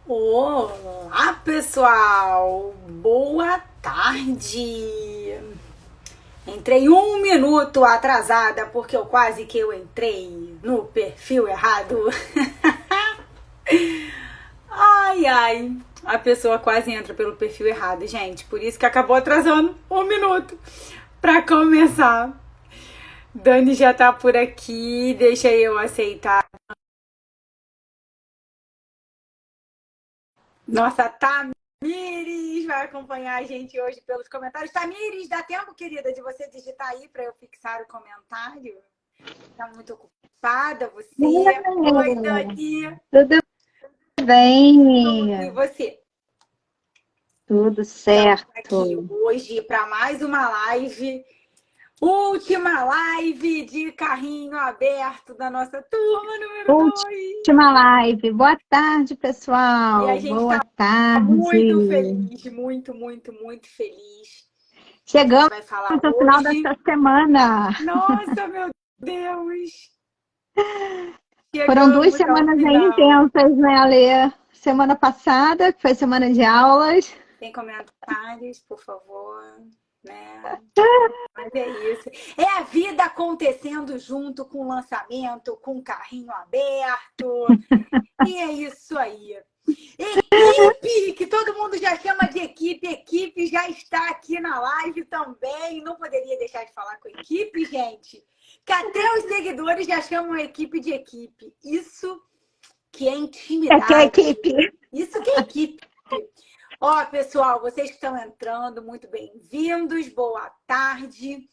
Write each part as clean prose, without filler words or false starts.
Olá, pessoal! Boa tarde! Entrei 1 minuto atrasada porque eu entrei no perfil errado. Ai, ai, a pessoa quase entra pelo perfil errado, gente. Por isso que acabou atrasando 1 minuto pra começar. Dani já tá por aqui, deixa eu aceitar. Nossa, Tamires vai acompanhar a gente hoje pelos comentários. Tamires, dá tempo, querida, de você digitar aí para eu fixar o comentário? Tá muito ocupada você? Oi, Dani. Tudo E bem, você? tudo Estamos aqui certo. hoje para mais uma live. Última live de carrinho aberto da nossa turma número 2. Última live. Boa tarde, E a pessoal. gente Boa está muito tarde. feliz, muito, muito, muito feliz. A gente Chegamos vai falar ao final hoje. dessa semana. Nossa, meu Deus! Foram duas Chegamos ao semanas aí final. intensas, né, Alê? Semana passada, que foi semana de aulas. Tem comentários, por favor, né? Mas é isso. É a vida acontecendo junto com o lançamento, com o carrinho aberto. E é isso aí. Equipe, que todo mundo já chama de equipe. Equipe já está aqui na live também. Não poderia deixar de falar com a equipe, gente. Que até os seguidores já chamam a equipe de equipe. Isso que é É que a intimidade. equipe. Isso que é equipe. Ó, pessoal, vocês que estão entrando, muito bem-vindos. Boa tarde.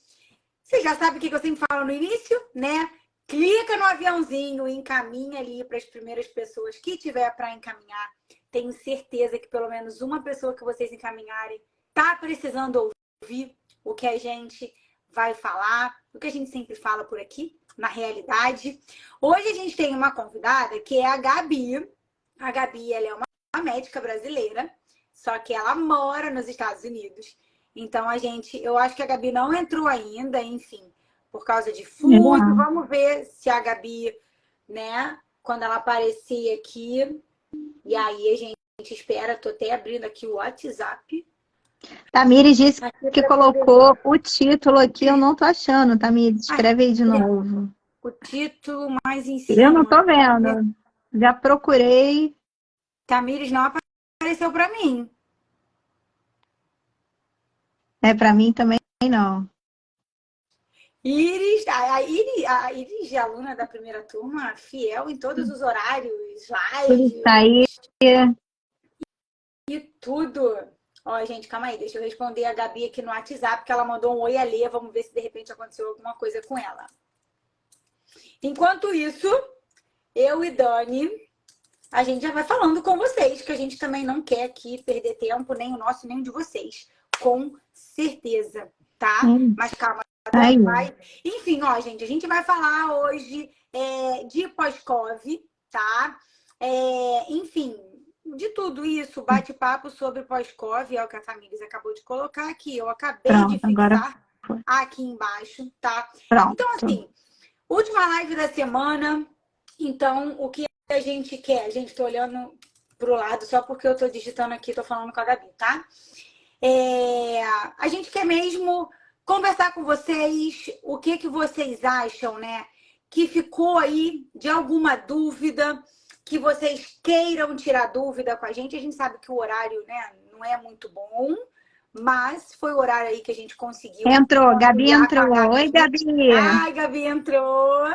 Você já sabe o que eu sempre falo no início, né? Clica no aviãozinho e encaminha ali para as primeiras pessoas que tiver para encaminhar. Tenho certeza que pelo menos uma pessoa que vocês encaminharem tá precisando ouvir o que a gente vai falar, o que a gente sempre fala por aqui, na realidade. Hoje a gente tem uma convidada que é a Gabi. A Gabi, ela é uma médica brasileira, só que ela mora nos Estados Unidos. Então eu acho que a Gabi não entrou ainda, enfim, por causa de fuso. Legal. Vamos ver se a Gabi, né, quando ela aparecer aqui, e aí a gente espera. Tô até abrindo aqui o WhatsApp Tamires disse aqui que para poder ver. colocou o título aqui, eu não tô achando, Tamires. Ah, Escreve aí de cadê? novo. O título mais em Eu não cima. tô vendo. Já procurei. Tamires não apareceu para mim. É, para mim também não. Iris, a Iris é aluna da primeira turma, fiel em todos os horários, Tudo está aí. lives e tudo. Ó, gente, calma aí, deixa eu responder a Gabi aqui no WhatsApp, que ela mandou um oi a Lê. Vamos ver se de repente aconteceu alguma coisa com ela. Enquanto isso, eu e Dani, a gente já vai falando com vocês, que a gente também não quer aqui perder tempo, nem o nosso, nem o de vocês. Com certeza, tá? Mas calma, a Tá aí. Dani vai. Enfim, ó, gente, a gente vai falar hoje de pós-Cov, tá? Enfim, de tudo isso, bate-papo sobre pós-Cov, é o que a Tamires acabou de colocar aqui. Eu acabei de Pronto, agora fixar foi. aqui embaixo, tá? Então, Pronto. assim, última live da semana. Então, o que a gente quer? A gente tá olhando pro lado só porque eu tô digitando aqui, tô falando com a Gabi, tá? A gente quer mesmo conversar com vocês o que vocês acham, né? Que ficou aí de alguma dúvida, que vocês queiram tirar dúvida com a gente. A gente sabe que o horário, né, não é muito bom, mas foi o horário aí que a gente conseguiu Entrou, Gabi conciliar com a entrou. Oi, Gabi. Gabi. Ai, Gabi entrou.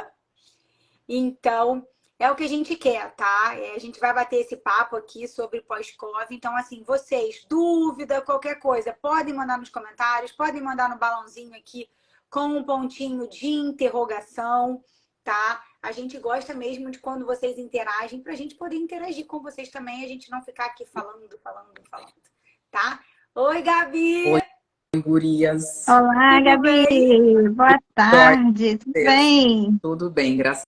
Então, é o que a gente quer, tá? A gente vai bater esse papo aqui sobre pós-Cov. Então, assim, vocês, dúvida, qualquer coisa, podem mandar nos comentários, podem mandar no balãozinho aqui com um pontinho de interrogação, tá? A gente gosta mesmo de quando vocês interagem, pra gente poder interagir com vocês também, a gente não ficar aqui falando, tá? Oi, Gabi! Oi, gurias. Olá, Tudo Gabi. bem? Boa Joia, tarde. Tudo Deus. bem? Tudo bem, graças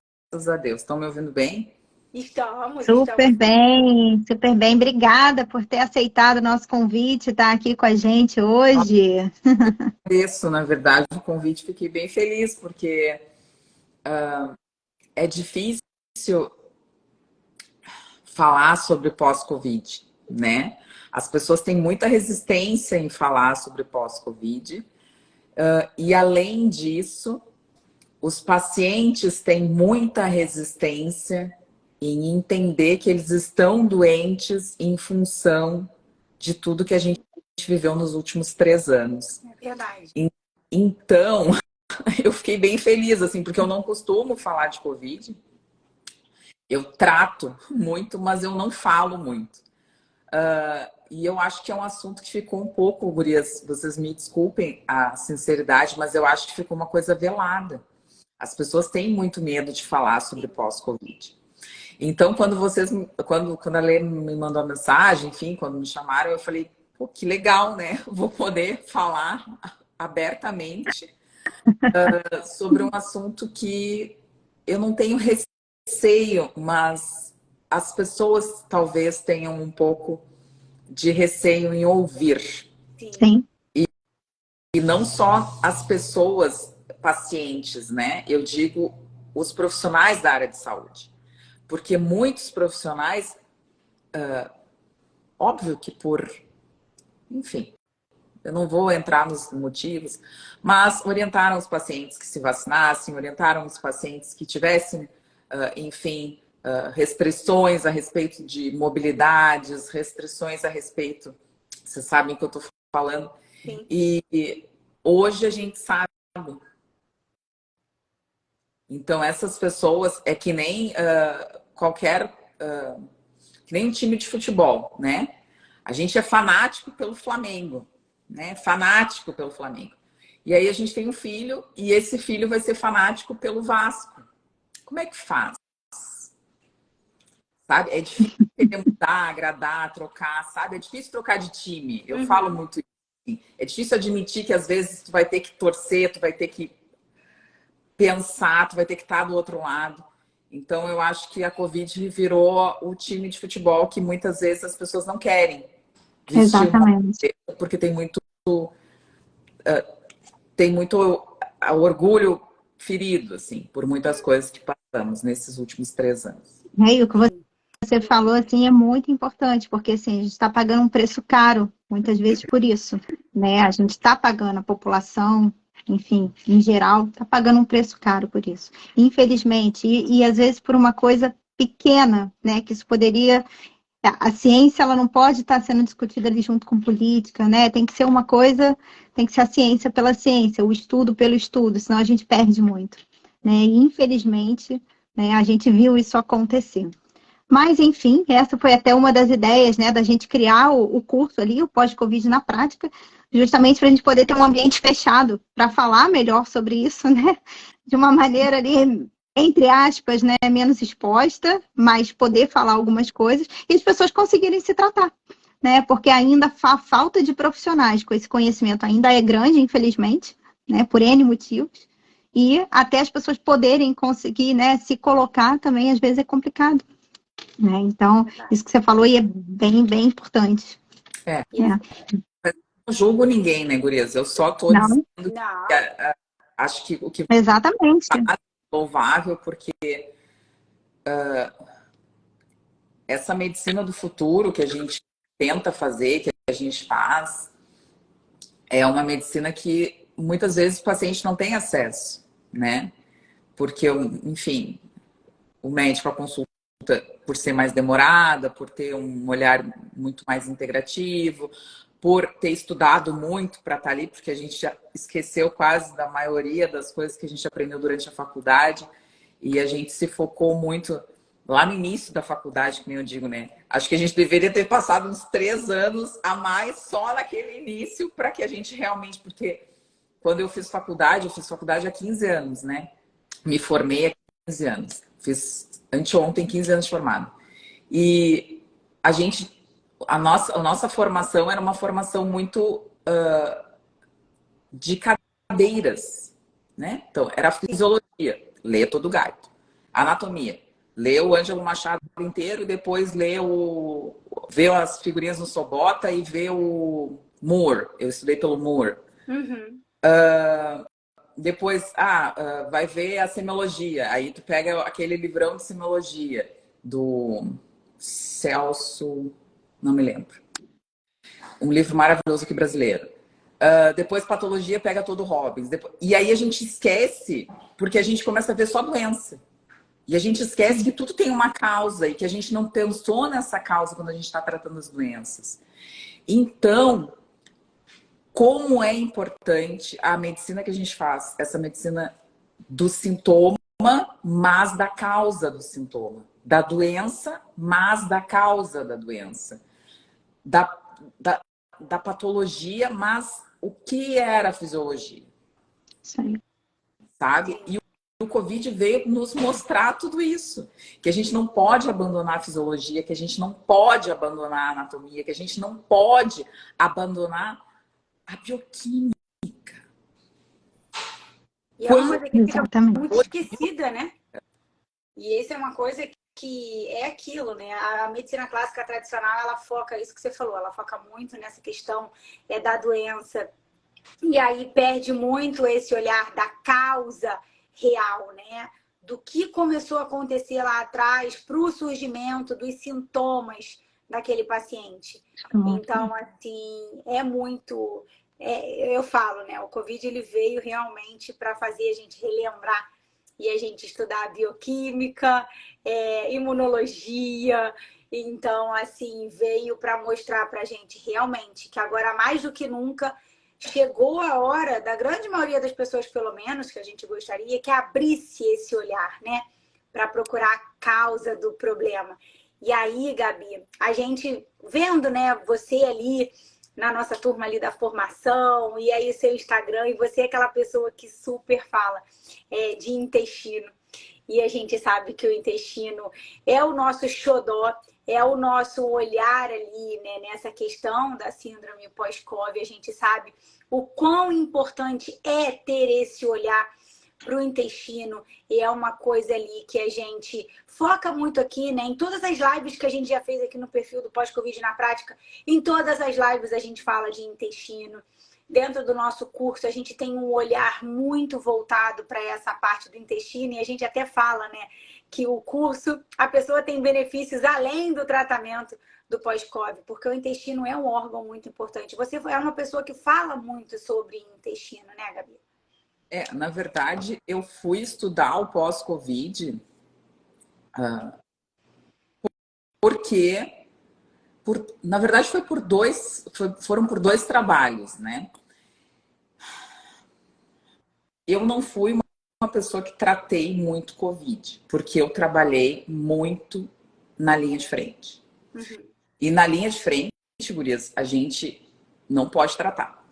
a Deus. Estão me ouvindo bem? Estamos Super sim. bem, super bem. Obrigada por ter aceitado o nosso convite, estar aqui com a gente hoje. Agradeço, na verdade, o convite. Fiquei bem feliz, porque é difícil falar sobre pós-Covid, né? As pessoas têm muita resistência em falar sobre pós-Covid. E além disso, os pacientes têm muita resistência em entender que eles estão doentes em função de tudo que a gente viveu nos últimos 3 anos. É verdade. Então, eu fiquei bem feliz, assim, porque eu não costumo falar de Covid. Eu trato muito, mas eu não falo muito. E eu acho que é um assunto que ficou um pouco, gurias, vocês me desculpem a sinceridade, mas eu acho que ficou uma coisa velada. As pessoas têm muito medo de falar sobre pós-Covid. Então, quando a Lê me mandou a mensagem, enfim, quando me chamaram, eu falei, pô, que legal, né? Vou poder falar abertamente sobre um assunto que eu não tenho receio, mas as pessoas talvez tenham um pouco de receio em ouvir. Sim. E não só as pessoas pacientes, né? Eu digo os profissionais da área de saúde. Porque muitos profissionais, óbvio que enfim, eu não vou entrar nos motivos, mas orientaram os pacientes que se vacinassem, orientaram os pacientes que tivessem, enfim, restrições a respeito de mobilidades, restrições a respeito, vocês sabem o que eu estou falando. Sim. E hoje a gente sabe. Então, essas pessoas é que nem que nem um time de futebol, né? A gente é fanático pelo Flamengo, né? Fanático pelo Flamengo. E aí a gente tem um filho e esse filho vai ser fanático pelo Vasco. Como é que faz? Sabe? É difícil mudar, agradar, trocar, sabe? É difícil trocar de time. Eu falo muito isso. É difícil admitir que às vezes tu vai ter que torcer, tu vai ter que pensar, tu vai ter que estar do outro lado. Então, eu acho que a Covid virou o time de futebol que muitas vezes as pessoas não querem vestir uma Exatamente. camiseta, porque tem muito orgulho ferido, assim, por muitas coisas que passamos nesses últimos 3 anos. E o que você falou, assim, é muito importante, porque, assim, a gente está pagando um preço caro, muitas vezes por isso, né? A gente está pagando, a população, enfim, em geral, está pagando um preço caro por isso. Infelizmente, e às vezes por uma coisa pequena, né? Que isso poderia... A ciência, ela não pode estar sendo discutida ali junto com política, né? Tem que ser uma coisa, tem que ser a ciência pela ciência, o estudo pelo estudo, senão a gente perde muito, né? E, infelizmente, né, a gente viu isso acontecer. Mas, enfim, essa foi até uma das ideias, né, da gente criar o curso ali, o pós-Covid na prática, justamente para a gente poder ter um ambiente fechado para falar melhor sobre isso, né, de uma maneira ali, entre aspas, né, menos exposta, mas poder falar algumas coisas e as pessoas conseguirem se tratar, né, porque ainda a falta de profissionais com esse conhecimento ainda é grande, infelizmente, né, por N motivos, e até as pessoas poderem conseguir, né, se colocar também, às vezes é complicado. Né? Então, isso que você falou aí é bem, bem importante. É. Né? Não julgo ninguém, né, gurias? Eu só estou Não, dizendo que acho que o que exatamente. é louvável, porque essa medicina do futuro que a gente tenta fazer, que a gente faz, é uma medicina que muitas vezes o paciente não tem acesso, né? Porque, enfim, o médico, a consulta, por ser mais demorada, por ter um olhar muito mais integrativo, por ter estudado muito para estar ali, porque a gente já esqueceu quase da maioria das coisas que a gente aprendeu durante a faculdade e a gente se focou muito lá no início da faculdade, que nem eu digo, né? Acho que a gente deveria ter passado uns 3 anos a mais só naquele início para que a gente realmente... Porque quando eu fiz faculdade há 15 anos, né? Me formei há 15 anos. Fiz anteontem 15 anos de formado. E a nossa formação era uma formação muito de cadeiras, né? Então, era fisiologia, lê todo gato. Anatomia, lê o Ângelo Machado inteiro e depois vê as figurinhas no Sobota e vê o Moore. Eu estudei pelo Moore. Depois, vai ver a semiologia. Aí tu pega aquele livrão de semiologia Celso, não me lembro. Um livro maravilhoso aqui brasileiro. Depois Patologia pega todo Robbins. E aí a gente esquece, porque a gente começa a ver só doença. E a gente esquece que tudo tem uma causa e que a gente não pensou nessa causa quando a gente está tratando as doenças. Então, como é importante a medicina que a gente faz, essa medicina do sintoma, mas da causa do sintoma. Da doença, mas da causa da doença. Da patologia, mas o que era a fisiologia? Sim. Sabe? E o Covid veio nos mostrar tudo isso. Que a gente não pode abandonar a fisiologia, que a gente não pode abandonar a anatomia, que a gente não pode abandonar a bioquímica. E é uma coisa que fica Exatamente. muito esquecida, né? E isso é uma coisa que é aquilo, né? A medicina clássica tradicional, ela foca, isso que você falou, ela foca muito nessa questão da doença. E aí perde muito esse olhar da causa real, né? Do que começou a acontecer lá atrás para o surgimento dos sintomas daquele paciente. Então, assim, é muito... eu falo, né? O Covid, ele veio realmente para fazer a gente relembrar e a gente estudar bioquímica, imunologia. Então, assim, veio para mostrar para a gente realmente que agora, mais do que nunca, chegou a hora, da grande maioria das pessoas, pelo menos, que a gente gostaria, que abrisse esse olhar, né? Para procurar a causa do problema. E aí, Gabi, a gente vendo, né, você ali na nossa turma ali da formação, e aí seu Instagram, e você é aquela pessoa que super fala de intestino. E a gente sabe que o intestino é o nosso xodó, é o nosso olhar ali, né, nessa questão da síndrome pós-COVID. A gente sabe o quão importante é ter esse olhar para o intestino. E é uma coisa ali que a gente foca muito aqui, né? Em todas as lives que a gente já fez aqui no perfil do Pós-Covid na Prática, em todas as lives a gente fala de intestino. Dentro do nosso curso, a gente tem um olhar muito voltado para essa parte do intestino, e a gente até fala, né, que o curso, a pessoa tem benefícios além do tratamento do pós-COVID, porque o intestino é um órgão muito importante. Você é uma pessoa que fala muito sobre intestino, né, Gabi? Na verdade, eu fui estudar o pós-Covid porque, na verdade, foram por dois trabalhos, né? Eu não fui uma pessoa que tratei muito Covid, porque eu trabalhei muito na linha de frente. Uhum. E na linha de frente, gurias, a gente não pode tratar.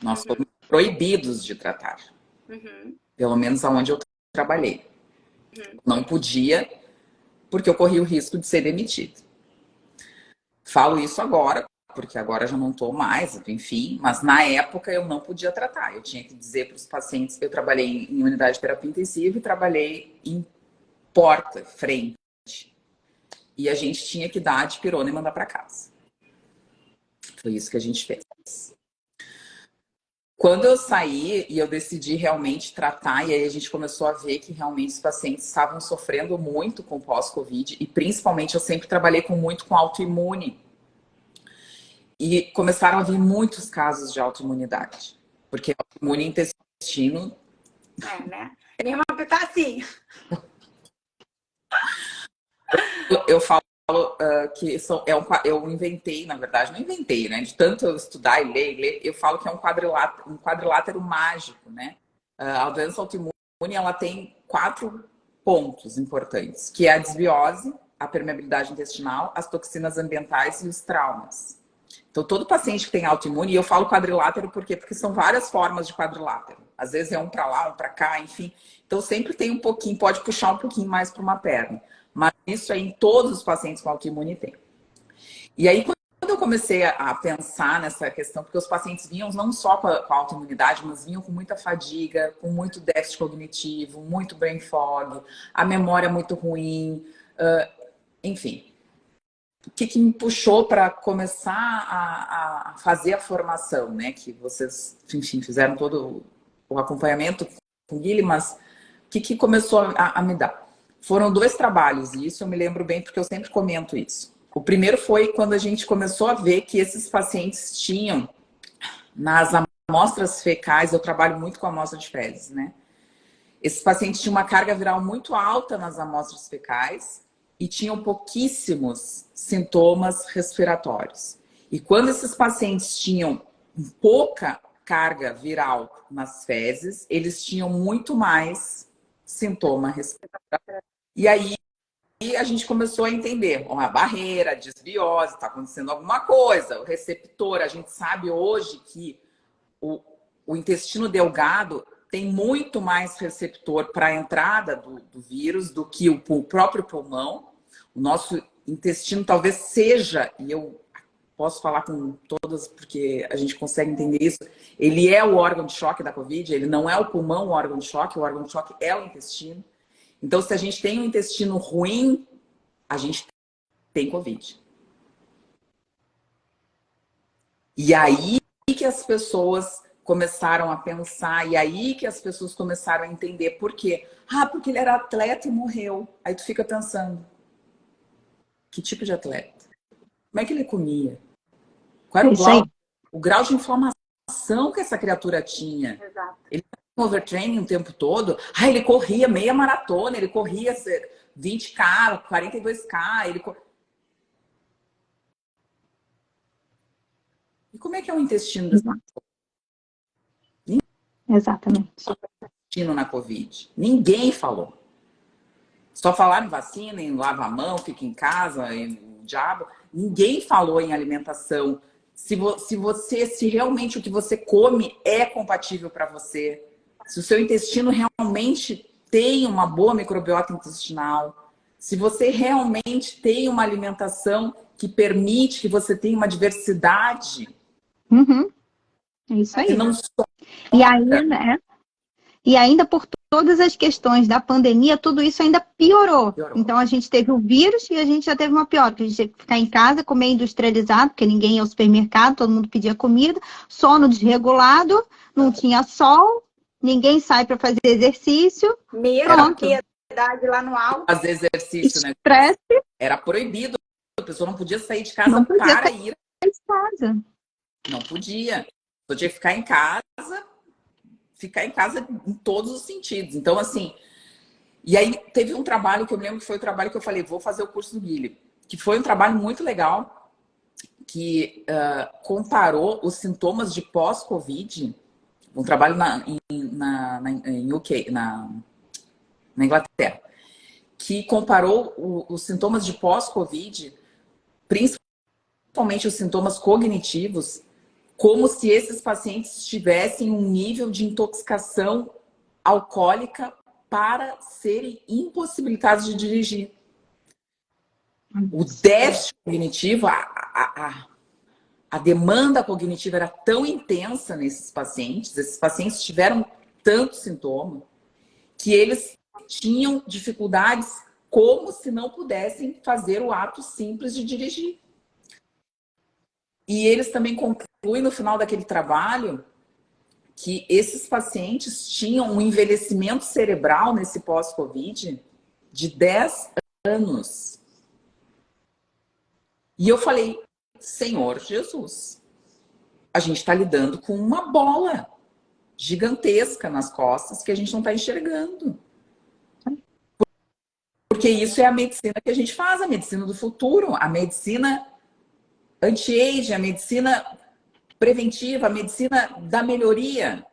Nós fomos proibidos de tratar. Uhum. Pelo menos aonde eu trabalhei. Não podia, porque eu corria o risco de ser demitido. Falo isso agora, porque agora já não estou mais, enfim, mas na época eu não podia tratar. Eu tinha que dizer para os pacientes, eu trabalhei em unidade de terapia intensiva e trabalhei em porta, frente. E a gente tinha que dar a dipirona e mandar para casa. Foi isso que a gente fez. Quando eu saí e eu decidi realmente tratar, e aí a gente começou a ver que realmente os pacientes estavam sofrendo muito com pós-Covid, e principalmente eu sempre trabalhei muito com autoimune. E começaram a vir muitos casos de autoimunidade. Porque autoimune intestino... né? Minha irmã tá assim. Eu falo que eu inventei, na verdade, não inventei, né? De tanto eu estudar e ler, eu falo que é um quadrilátero mágico, né? A doença autoimune, ela tem 4 pontos importantes, que é a desbiose, a permeabilidade intestinal, as toxinas ambientais e os traumas. Então, todo paciente que tem autoimune, e eu falo quadrilátero por quê? Porque são várias formas de quadrilátero. Às vezes é um para lá, um para cá, enfim. Então, sempre tem um pouquinho, pode puxar um pouquinho mais para uma perna. Mas isso aí em todos os pacientes com autoimune tem. E aí, quando eu comecei a pensar nessa questão, porque os pacientes vinham não só com a autoimunidade, mas vinham com muita fadiga, com muito déficit cognitivo, muito brain fog, a memória muito ruim, enfim. O que me puxou para começar a fazer a formação, né? Que vocês, enfim, fizeram todo o acompanhamento com o Guilherme, mas o que começou a me dar? foram 2 trabalhos, e isso eu me lembro bem porque eu sempre comento isso. O primeiro foi quando a gente começou a ver que esses pacientes tinham, nas amostras fecais, eu trabalho muito com amostra de fezes, né? Esses pacientes tinham uma carga viral muito alta nas amostras fecais e tinham pouquíssimos sintomas respiratórios. E quando esses pacientes tinham pouca carga viral nas fezes, eles tinham muito mais sintoma respiratório. E aí a gente começou a entender uma barreira, desbiose, está acontecendo alguma coisa. O receptor, a gente sabe hoje que o intestino delgado tem muito mais receptor para a entrada do vírus do que o próprio pulmão. O nosso intestino talvez seja, e eu posso falar com todas porque a gente consegue entender isso, ele é o órgão de choque da Covid, ele não é o pulmão o órgão de choque é o intestino. Então, se a gente tem um intestino ruim, a gente tem Covid. E aí que as pessoas começaram a pensar, e aí que as pessoas começaram a entender por quê. Ah, porque ele era atleta e morreu. Aí tu fica pensando, que tipo de atleta? Como é que ele comia? Qual era o grau de inflamação que essa criatura tinha? Exato. Ele estava em overtraining o tempo todo. Ah, ele corria meia maratona, ele corria 20K, 42K. E como é que é o intestino dessa pessoa? Exatamente. Intestino na Covid? Ninguém falou. Só falaram em vacina, em lava a mão, fica em casa, em o diabo. Ninguém falou em alimentação. Se realmente o que você come é compatível para você, se o seu intestino realmente tem uma boa microbiota intestinal, se você realmente tem uma alimentação que permite que você tenha uma diversidade. Uhum. É isso aí. Que não só... E aí, né? E ainda por todas as questões da pandemia, tudo isso ainda piorou. Então, a gente teve o vírus e a gente já teve uma pior, porque a gente teve que ficar em casa, comer industrializado, porque ninguém ia ao supermercado, todo mundo pedia comida, sono desregulado, não tinha sol, ninguém sai para fazer exercício. Medo, ansiedade lá no alto. Fazer exercício, né? Estresse. Era proibido, a pessoa não podia sair de casa para ir. Não podia. Eu tinha que ficar em casa em todos os sentidos. Então, assim, e aí teve um trabalho que eu me lembro que foi o trabalho que eu falei, vou fazer o curso do Guilherme, que foi um trabalho muito legal, que comparou os sintomas de pós-Covid, um trabalho em UK, na Inglaterra, que comparou os sintomas de pós-Covid, principalmente os sintomas cognitivos, como se esses pacientes tivessem um nível de intoxicação alcoólica para serem impossibilitados de dirigir. O déficit cognitivo, a demanda cognitiva era tão intensa nesses pacientes, esses pacientes tiveram tanto sintoma, que eles tinham dificuldades como se não pudessem fazer o ato simples de dirigir. E eles também concluem no final daquele trabalho que esses pacientes tinham um envelhecimento cerebral nesse pós-Covid de 10 anos. E eu falei, Senhor Jesus, a gente está lidando com uma bola gigantesca nas costas que a gente não está enxergando. Porque isso é a medicina que a gente faz, a medicina do futuro, a medicina anti-age, a medicina preventiva, a medicina da melhoria.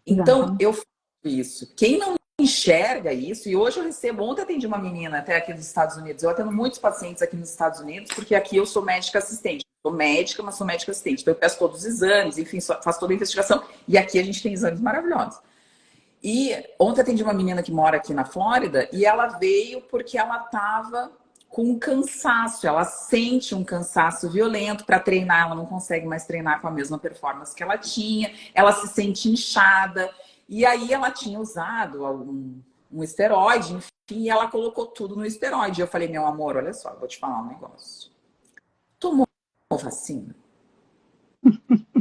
Então, eu faço isso. Quem não enxerga isso, e hoje eu recebo, ontem eu atendi uma menina até aqui nos Estados Unidos, eu atendo muitos pacientes aqui nos Estados Unidos, porque aqui eu sou médica assistente. Sou médica, mas sou médica assistente. Então eu peço todos os exames, enfim, faço toda a investigação. E aqui a gente tem exames maravilhosos. E ontem eu atendi uma menina que mora aqui na Flórida, e ela veio porque ela estava com um cansaço, ela sente um cansaço violento para treinar, ela não consegue mais treinar com a mesma performance que ela tinha, ela se sente inchada, e aí ela tinha usado um esteroide, enfim, e ela colocou tudo no esteroide. Eu falei, meu amor, olha só, eu vou te falar um negócio. Tomou vacina?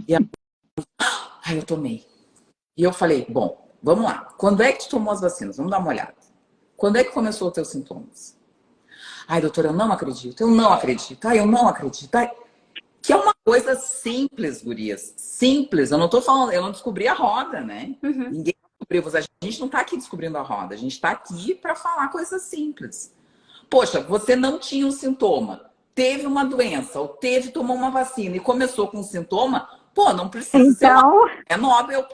E ela, eu tomei. E eu falei, bom, vamos lá, quando é que tu tomou as vacinas? Vamos dar uma olhada. Quando é que começou os teus sintomas? Ai, doutora, eu não acredito. Eu não acredito. Ai, eu não acredito. Ai. Que é uma coisa simples, gurias. Simples. Eu não tô falando, eu não descobri a roda, né? Uhum. Ninguém descobriu. A gente não tá aqui descobrindo a roda. A gente tá aqui para falar coisas simples. Poxa, você não tinha um sintoma, teve uma doença, ou tomou uma vacina e começou com um sintoma, pô, não precisa ser uma Então, Nobel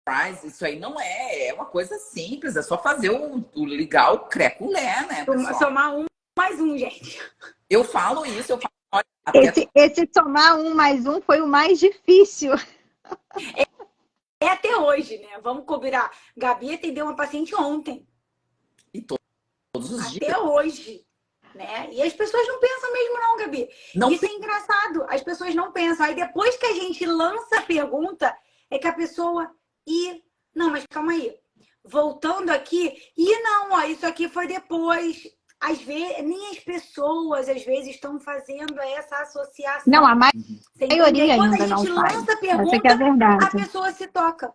Prize. Isso aí não é uma coisa simples. É só fazer o ligar o creco-lé, né, pessoal? Somar um mais um, gente. Eu falo isso, eu falo, olha, até esse somar um mais um foi o mais difícil. É até hoje, né? Vamos combinar. Gabi atendeu uma paciente ontem. e todos os dias. Até hoje. Né? E as pessoas não pensam mesmo não, Gabi. Não Isso é engraçado. As pessoas não pensam. Aí depois que a gente lança a pergunta, é que a pessoa... Não, mas calma aí. Voltando aqui... não, ó, isso aqui foi depois. Às vezes, nem as pessoas, às vezes, estão fazendo essa associação. Não, a Você entende? maioria Aí, quando ainda a não gente faz. lança a Essa que é a pergunta, a verdade. pessoa se toca.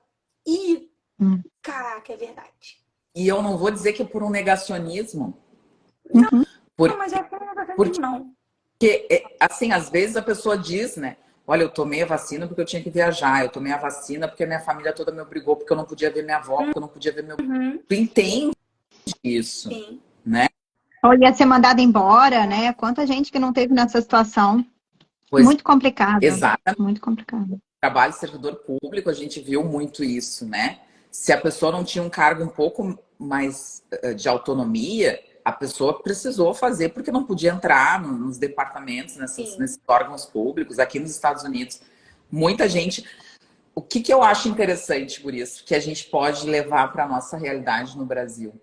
Caraca, é verdade. E eu não vou dizer que é por um negacionismo. Uhum. Não, mas é por um negacionismo, não. Porque, assim, às vezes a pessoa diz, né? Olha, eu tomei a vacina porque eu tinha que viajar. Eu tomei a vacina porque a minha família toda me obrigou, porque eu não podia ver minha avó, porque eu não podia ver meu... Tu entende isso, Sim. né? Ou ia ser mandado embora, né? Quanta gente que não teve nessa situação. Pois, Muito complicado. exatamente. Muito complicado. Trabalho de servidor público, a gente viu muito isso, né? Se a pessoa não tinha um cargo um pouco mais de autonomia, a pessoa precisou fazer porque não podia entrar nos departamentos, nesses órgãos públicos. Aqui nos Estados Unidos, muita gente... O que eu acho interessante por isso, que a gente pode levar para a nossa realidade no Brasil?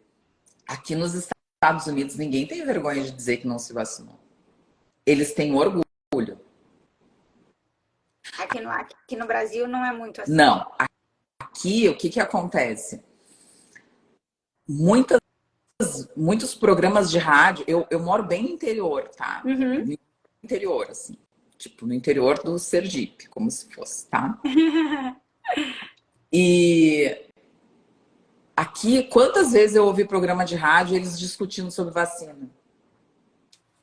Aqui nos Estados Unidos, ninguém tem vergonha de dizer que não se vacinou. Eles têm orgulho. Aqui no Brasil não é muito assim. Não. Aqui, o que acontece? Muitos programas de rádio... Eu moro bem no interior, tá? Uhum. No interior, assim. Tipo, no interior do Sergipe, como se fosse, tá? E aqui, quantas vezes eu ouvi programa de rádio eles discutindo sobre vacina?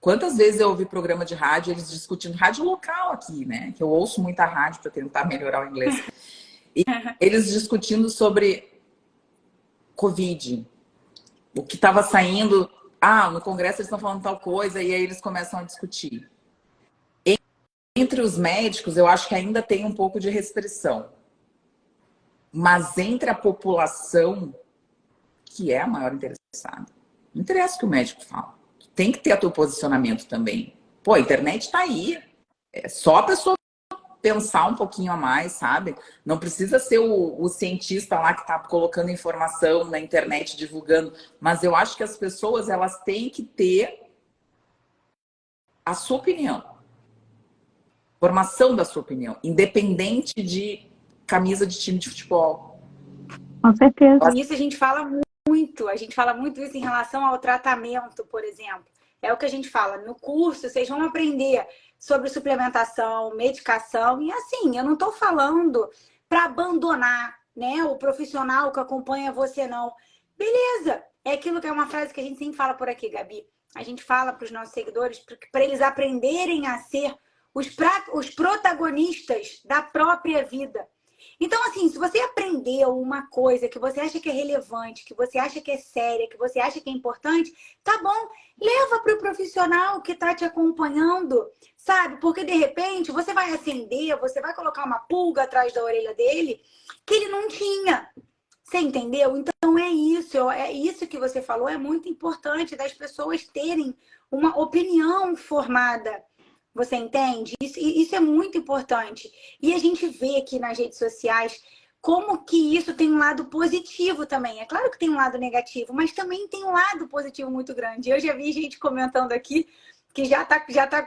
Quantas vezes eu ouvi programa de rádio eles discutindo, rádio local aqui, né? Que eu ouço muita rádio para tentar melhorar o inglês. E eles discutindo sobre Covid. O que estava saindo... no Congresso eles estão falando tal coisa, e aí eles começam a discutir. Entre os médicos, eu acho que ainda tem um pouco de restrição. Mas entre a população, que é a maior interessada, não interessa o que o médico fala. Tem que ter o teu posicionamento também. Pô, a internet tá aí. É só a pessoa pensar um pouquinho a mais, sabe? Não precisa ser o cientista lá que tá colocando informação na internet, divulgando. Mas eu acho que as pessoas, elas têm que ter a sua opinião. Formação da sua opinião. Independente de camisa de time de futebol. Com certeza. Isso a gente fala muito. A gente fala muito isso em relação ao tratamento, por exemplo. É o que a gente fala. No curso, vocês vão aprender sobre suplementação, medicação. E assim, eu não estou falando para abandonar, né, o profissional que acompanha você, não. Beleza. É aquilo que é uma frase que a gente sempre fala por aqui, Gabi. A gente fala para os nossos seguidores para eles aprenderem a ser os protagonistas da própria vida. Então, assim, se você aprendeu uma coisa que você acha que é relevante, que você acha que é séria, que você acha que é importante, tá bom, leva para o profissional que está te acompanhando, sabe? Porque, de repente, você vai acender, você vai colocar uma pulga atrás da orelha dele que ele não tinha. Você entendeu? Então, é isso que você falou, é muito importante das pessoas terem uma opinião formada. Você entende? Isso é muito importante. E a gente vê aqui nas redes sociais como que isso tem um lado positivo também. É claro que tem um lado negativo, mas também tem um lado positivo muito grande. Eu já vi gente comentando aqui que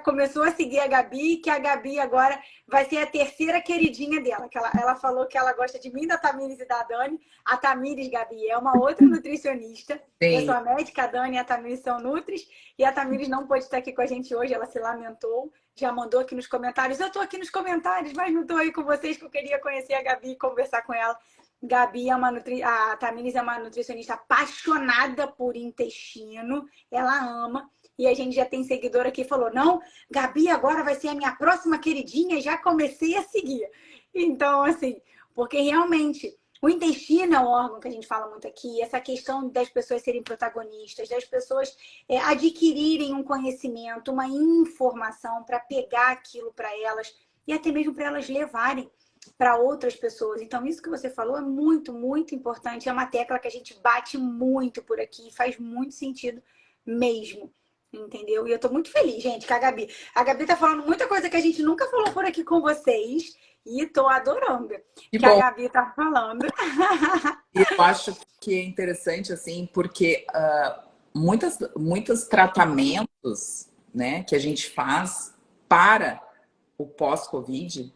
começou a seguir a Gabi, que a Gabi agora vai ser a terceira queridinha dela. Que ela falou que ela gosta de mim, da Tamires e da Dani. A Tamires, Gabi, é uma outra nutricionista. Sim. Eu sou a médica, a Dani e a Tamires são nutris. E a Tamires não pôde estar aqui com a gente hoje, ela se lamentou. Já mandou aqui nos comentários. Eu tô aqui nos comentários, mas não tô aí com vocês, que eu queria conhecer a Gabi e conversar com ela. Gabi é a Tamires é uma nutricionista apaixonada por intestino, ela ama. E a gente já tem seguidora que falou, não, Gabi agora vai ser a minha próxima queridinha, já comecei a seguir. Então, assim, porque realmente o intestino é um órgão que a gente fala muito aqui, essa questão das pessoas serem protagonistas, das pessoas adquirirem um conhecimento, uma informação para pegar aquilo para elas e até mesmo para elas levarem para outras pessoas. Então, isso que você falou é muito, muito importante. É uma tecla que a gente bate muito por aqui, faz muito sentido mesmo. Entendeu? E eu tô muito feliz, gente, que a Gabi tá falando muita coisa que a gente nunca falou por aqui com vocês. E tô adorando que a Gabi tá falando. Eu acho que é interessante, assim, porque muitos tratamentos, né, que a gente faz para o pós-Covid,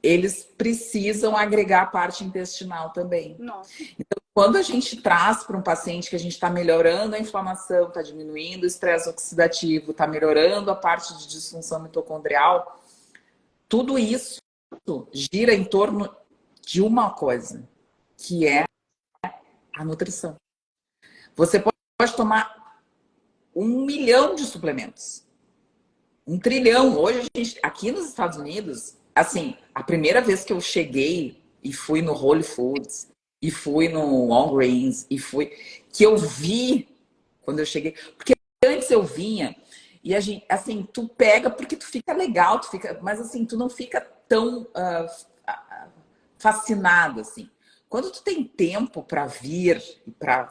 eles precisam agregar a parte intestinal também. Nossa. Então, quando a gente traz para um paciente que a gente está melhorando a inflamação, está diminuindo o estresse oxidativo, está melhorando a parte de disfunção mitocondrial, tudo isso gira em torno de uma coisa, que é a nutrição. Você pode tomar 1 milhão de suplementos. 1 trilhão. Hoje, aqui nos Estados Unidos, assim, a primeira vez que eu cheguei e fui no Whole Foods, e fui no Walgreens, que eu vi quando eu cheguei, porque antes eu vinha e a gente, assim, tu pega porque tu fica legal, mas assim, tu não fica tão fascinado, assim. Quando tu tem tempo para vir e para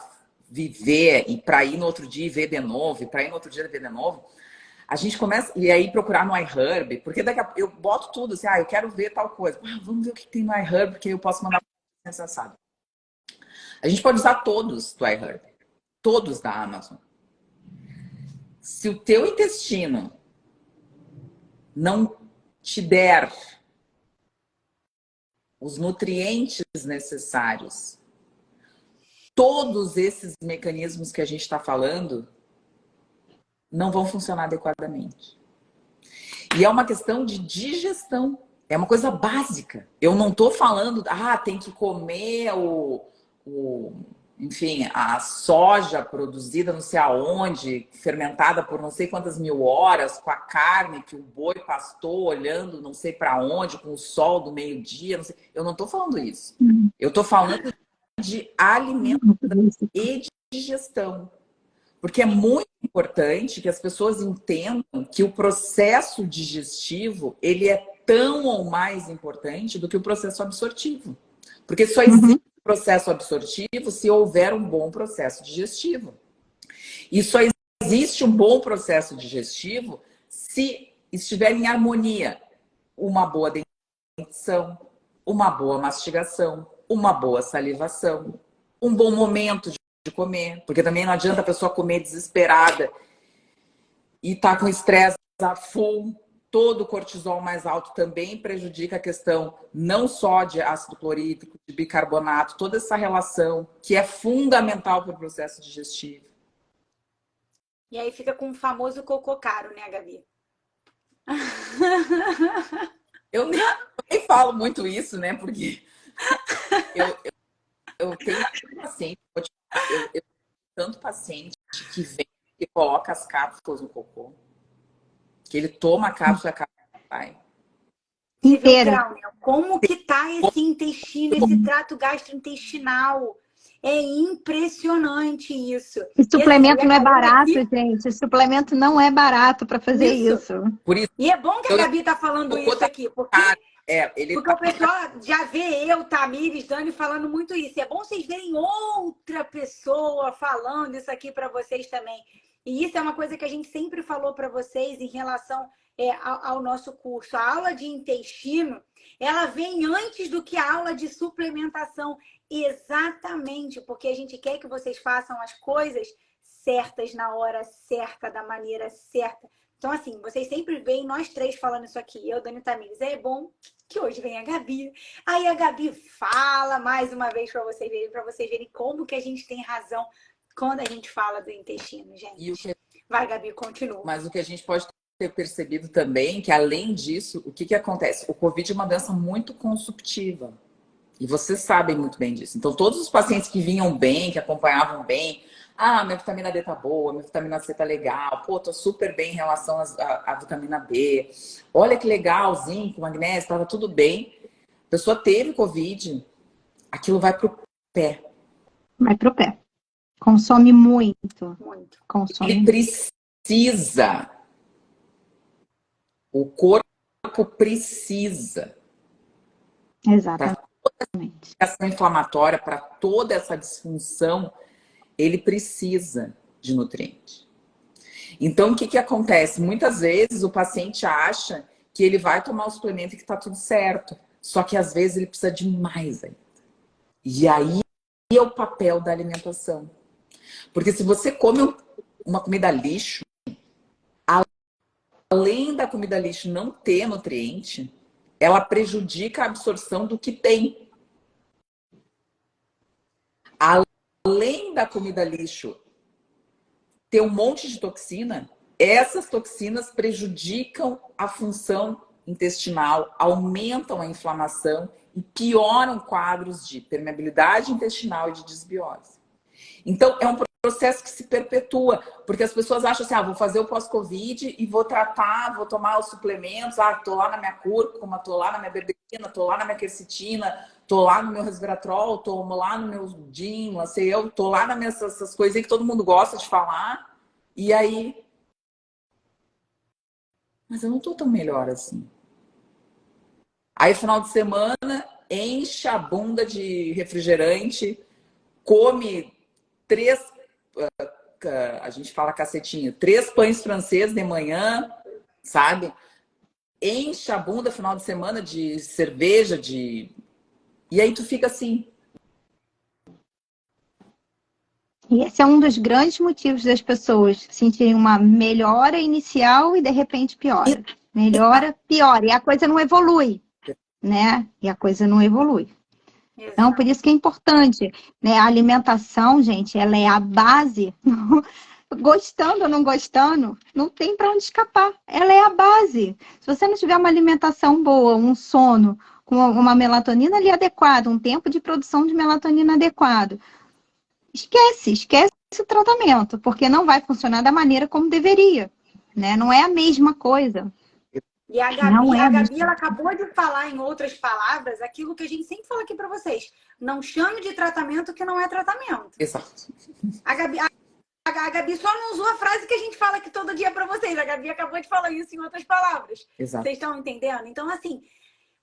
viver e para ir no outro dia e ver de novo, e para ir no outro dia e ver de novo, a gente começa e aí procurar no iHerb, porque daqui a pouco eu boto tudo assim, eu quero ver tal coisa. Vamos ver o que tem no iHerb, porque eu posso mandar sensacional. A gente pode usar todos do iHerb, todos da Amazon. Se o teu intestino não te der os nutrientes necessários, todos esses mecanismos que a gente está falando não vão funcionar adequadamente. E é uma questão de digestão. É uma coisa básica. Eu não estou falando, tem que comer enfim, a soja produzida não sei aonde, fermentada por não sei quantas mil horas, com a carne que o boi pastou olhando não sei para onde, com o sol do meio-dia. Eu não estou falando isso. Eu estou falando de alimentação e de digestão. Porque é muito importante que as pessoas entendam que o processo digestivo, ele é tão ou mais importante do que o processo absortivo. Porque só existe processo absortivo se houver um bom processo digestivo. E só existe um bom processo digestivo se estiver em harmonia uma boa dentição, uma boa mastigação, uma boa salivação, um bom momento de comer, porque também não adianta a pessoa comer desesperada e tá com estresse a full. Todo o cortisol mais alto também prejudica a questão não só de ácido clorídrico, de bicarbonato, toda essa relação que é fundamental para o processo digestivo. E aí fica com o famoso cocô caro, né, Gabi? Eu nem falo muito isso, né? Porque eu tenho paciente, eu tenho tanto paciente que vem e coloca as cápsulas no cocô. Que ele toma a cápsula e a cápsula sai. Inteira. Grau, né? Como que tá esse intestino, esse trato gastrointestinal? É impressionante isso. Esse suplemento não é barato, gente. Esse suplemento não é barato para fazer isso. Por isso. E é bom que a Gabi tá falando isso aqui, porque o pessoal já vê eu, Tamires, Dani falando muito isso. É bom vocês verem outra pessoa falando isso aqui para vocês também. E isso é uma coisa que a gente sempre falou para vocês em relação ao nosso curso. A aula de intestino, ela vem antes do que a aula de suplementação. Exatamente, porque a gente quer que vocês façam as coisas certas na hora certa, da maneira certa. Então, assim, vocês sempre veem nós três falando isso aqui. Eu, Dani e Tamires. É bom que hoje vem a Gabi. Aí a Gabi fala mais uma vez para vocês verem como que a gente tem razão quando a gente fala do intestino, gente. Vai, Gabi, continua. Mas o que a gente pode ter percebido também, que além disso, o que acontece? O Covid é uma doença muito consumptiva. E vocês sabem muito bem disso. Então, todos os pacientes que vinham bem, que acompanhavam bem, ah, minha vitamina D tá boa, minha vitamina C tá legal, pô, tô super bem em relação à vitamina B. Olha que legal, zinco, magnésio, tava tudo bem. A pessoa teve Covid, aquilo vai pro pé. Vai pro pé. Consome muito. Muito. Consome Ele muito. precisa. O corpo precisa. Exatamente. Ação inflamatória, para toda essa disfunção, ele precisa de nutriente. Então, o que que acontece? Muitas vezes o paciente acha que ele vai tomar o suplemento e que está tudo certo. Só que às vezes ele precisa de mais ainda. E aí é o papel da alimentação. Porque se você come uma comida lixo, além da comida lixo não ter nutriente, ela prejudica a absorção do que tem. Além da comida lixo ter um monte de toxina, essas toxinas prejudicam a função intestinal, aumentam a inflamação e pioram quadros de permeabilidade intestinal e de desbiose. Então, é um processo que se perpetua, porque as pessoas acham assim, ah, vou fazer o pós-Covid e vou tratar, vou tomar os suplementos, ah, tô lá na minha cúrcuma, tô lá na minha berberina, tô lá na minha quercetina, tô lá no meu resveratrol, tô lá no meu DIN, lá sei eu, tô lá nas minhas essas coisinhas que todo mundo gosta de falar, e aí... Mas eu não tô tão melhor assim. Aí, final de semana, enche a bunda de refrigerante, come 3, a gente fala cacetinho, 3 pães franceses de manhã, sabe? Enche a bunda final de semana de cerveja, de... E aí tu fica assim. E esse é um dos grandes motivos das pessoas sentirem uma melhora inicial e de repente piora. Melhora, piora. E a coisa não evolui, né? E a coisa não evolui. Então, por isso que é importante, né? A alimentação, gente, ela é a base. Gostando ou não gostando, não tem para onde escapar. Ela é a base. Se você não tiver uma alimentação boa, um sono, com uma melatonina ali adequada, um tempo de produção de melatonina adequado, esquece o tratamento, porque não vai funcionar da maneira como deveria, né? Não é a mesma coisa. E a Gabi, ela acabou de falar, em outras palavras, aquilo que a gente sempre fala aqui para vocês. Não chame de tratamento que não é tratamento. Exato. A Gabi só não usou a frase que a gente fala aqui todo dia para vocês. A Gabi acabou de falar isso em outras palavras. Exato. Vocês estão entendendo? Então, assim,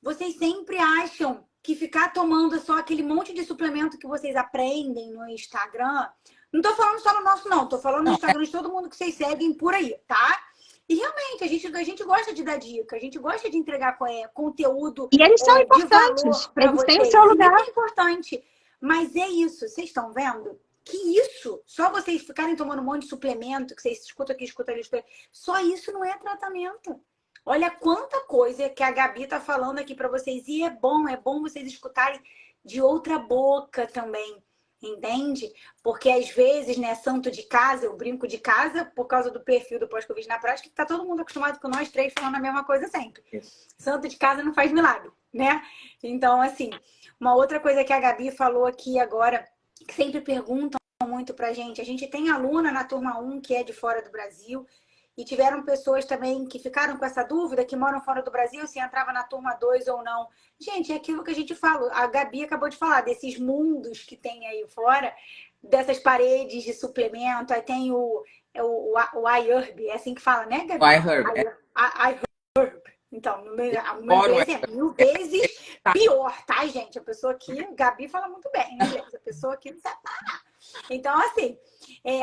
vocês sempre acham que ficar tomando só aquele monte de suplemento que vocês aprendem no Instagram... Não tô falando só no nosso, não. Tô falando no Instagram de todo mundo que vocês seguem por aí, tá? E realmente, a gente gosta de dar dica, a gente gosta de entregar conteúdo. E eles são importantes, eles têm o seu lugar. É importante. Mas é isso, vocês estão vendo? Que isso, só vocês ficarem tomando um monte de suplemento, que vocês escutam aqui, escutam ali, só isso não é tratamento. Olha quanta coisa que a Gabi tá falando aqui para vocês. E é bom vocês escutarem de outra boca também. Entende? Porque às vezes, né, santo de casa, eu brinco de casa por causa do perfil do pós-Covid na prática, que tá todo mundo acostumado com nós três falando a mesma coisa sempre. Isso. Santo de casa não faz milagre, né? Então, assim, uma outra coisa que a Gabi falou aqui agora, que sempre perguntam muito pra gente, a gente tem aluna na turma 1 que é de fora do Brasil, e tiveram pessoas também que ficaram com essa dúvida, que moram fora do Brasil, se entrava na turma 2 ou não. Gente, é aquilo que a gente fala. A Gabi acabou de falar, desses mundos que tem aí fora, dessas paredes de suplemento. Aí tem o iHerb, é assim que fala, né, Gabi? iHerb. Então, no meu inglês é 1000 vezes pior, tá, gente? A pessoa aqui, Gabi fala muito bem inglês. A pessoa aqui não sabe nada. Então, assim,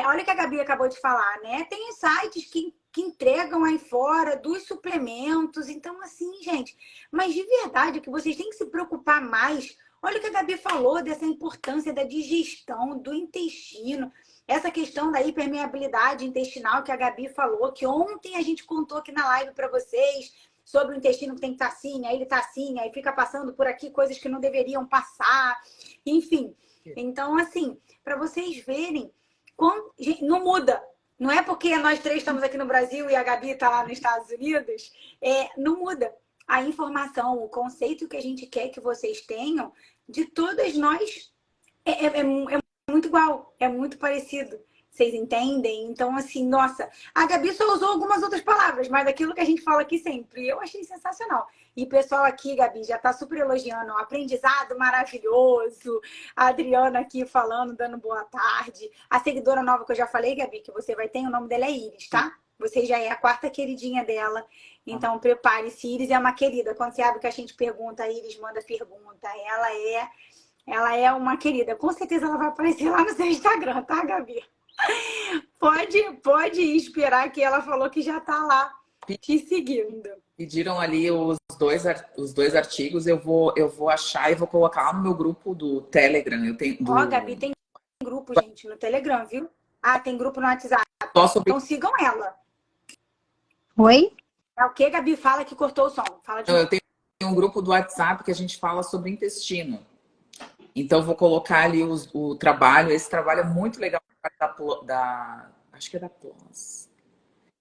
olha o que a Gabi acabou de falar, né? Tem sites que entregam aí fora dos suplementos. Então, assim, gente, mas de verdade, o que vocês têm que se preocupar mais, olha o que a Gabi falou dessa importância da digestão, do intestino, essa questão da hipermeabilidade intestinal que a Gabi falou, que ontem a gente contou aqui na live para vocês, sobre o intestino que tem que estar assim, aí ele tá assim, aí fica passando por aqui coisas que não deveriam passar, enfim. Então, assim, para vocês verem, não muda. Não é porque nós três estamos aqui no Brasil e a Gabi está lá nos Estados Unidos, não muda. A informação, o conceito que a gente quer que vocês tenham de todas nós é muito igual, é muito parecido. Vocês entendem? Então, assim, nossa, a Gabi só usou algumas outras palavras, mas aquilo que a gente fala aqui sempre, eu achei sensacional. E o pessoal aqui, Gabi, já tá super elogiando, ó, aprendizado maravilhoso. A Adriana aqui falando, dando boa tarde. A seguidora nova que eu já falei, Gabi, que você vai ter, o nome dela é Iris, tá? Você já é a quarta queridinha dela. Então, prepare-se. Iris é uma querida. Quando você abre que a gente pergunta, a Iris manda pergunta. Ela é uma querida. Com certeza ela vai aparecer lá no seu Instagram, tá, Gabi? Pode esperar que ela falou que já tá lá te seguindo. Pediram ali os dois artigos, eu vou achar e vou colocar lá no meu grupo do Telegram. Eu tenho Ó, Gabi, tem grupo, gente, no Telegram, viu? Ah, tem grupo no WhatsApp. sobre... Então sigam ela. Oi? É o que, Gabi? Fala que cortou o som. Fala de Eu novo. tenho um grupo do WhatsApp que a gente fala sobre intestino. Então, eu vou colocar ali o trabalho. Esse trabalho é muito legal acho que é da PLOS.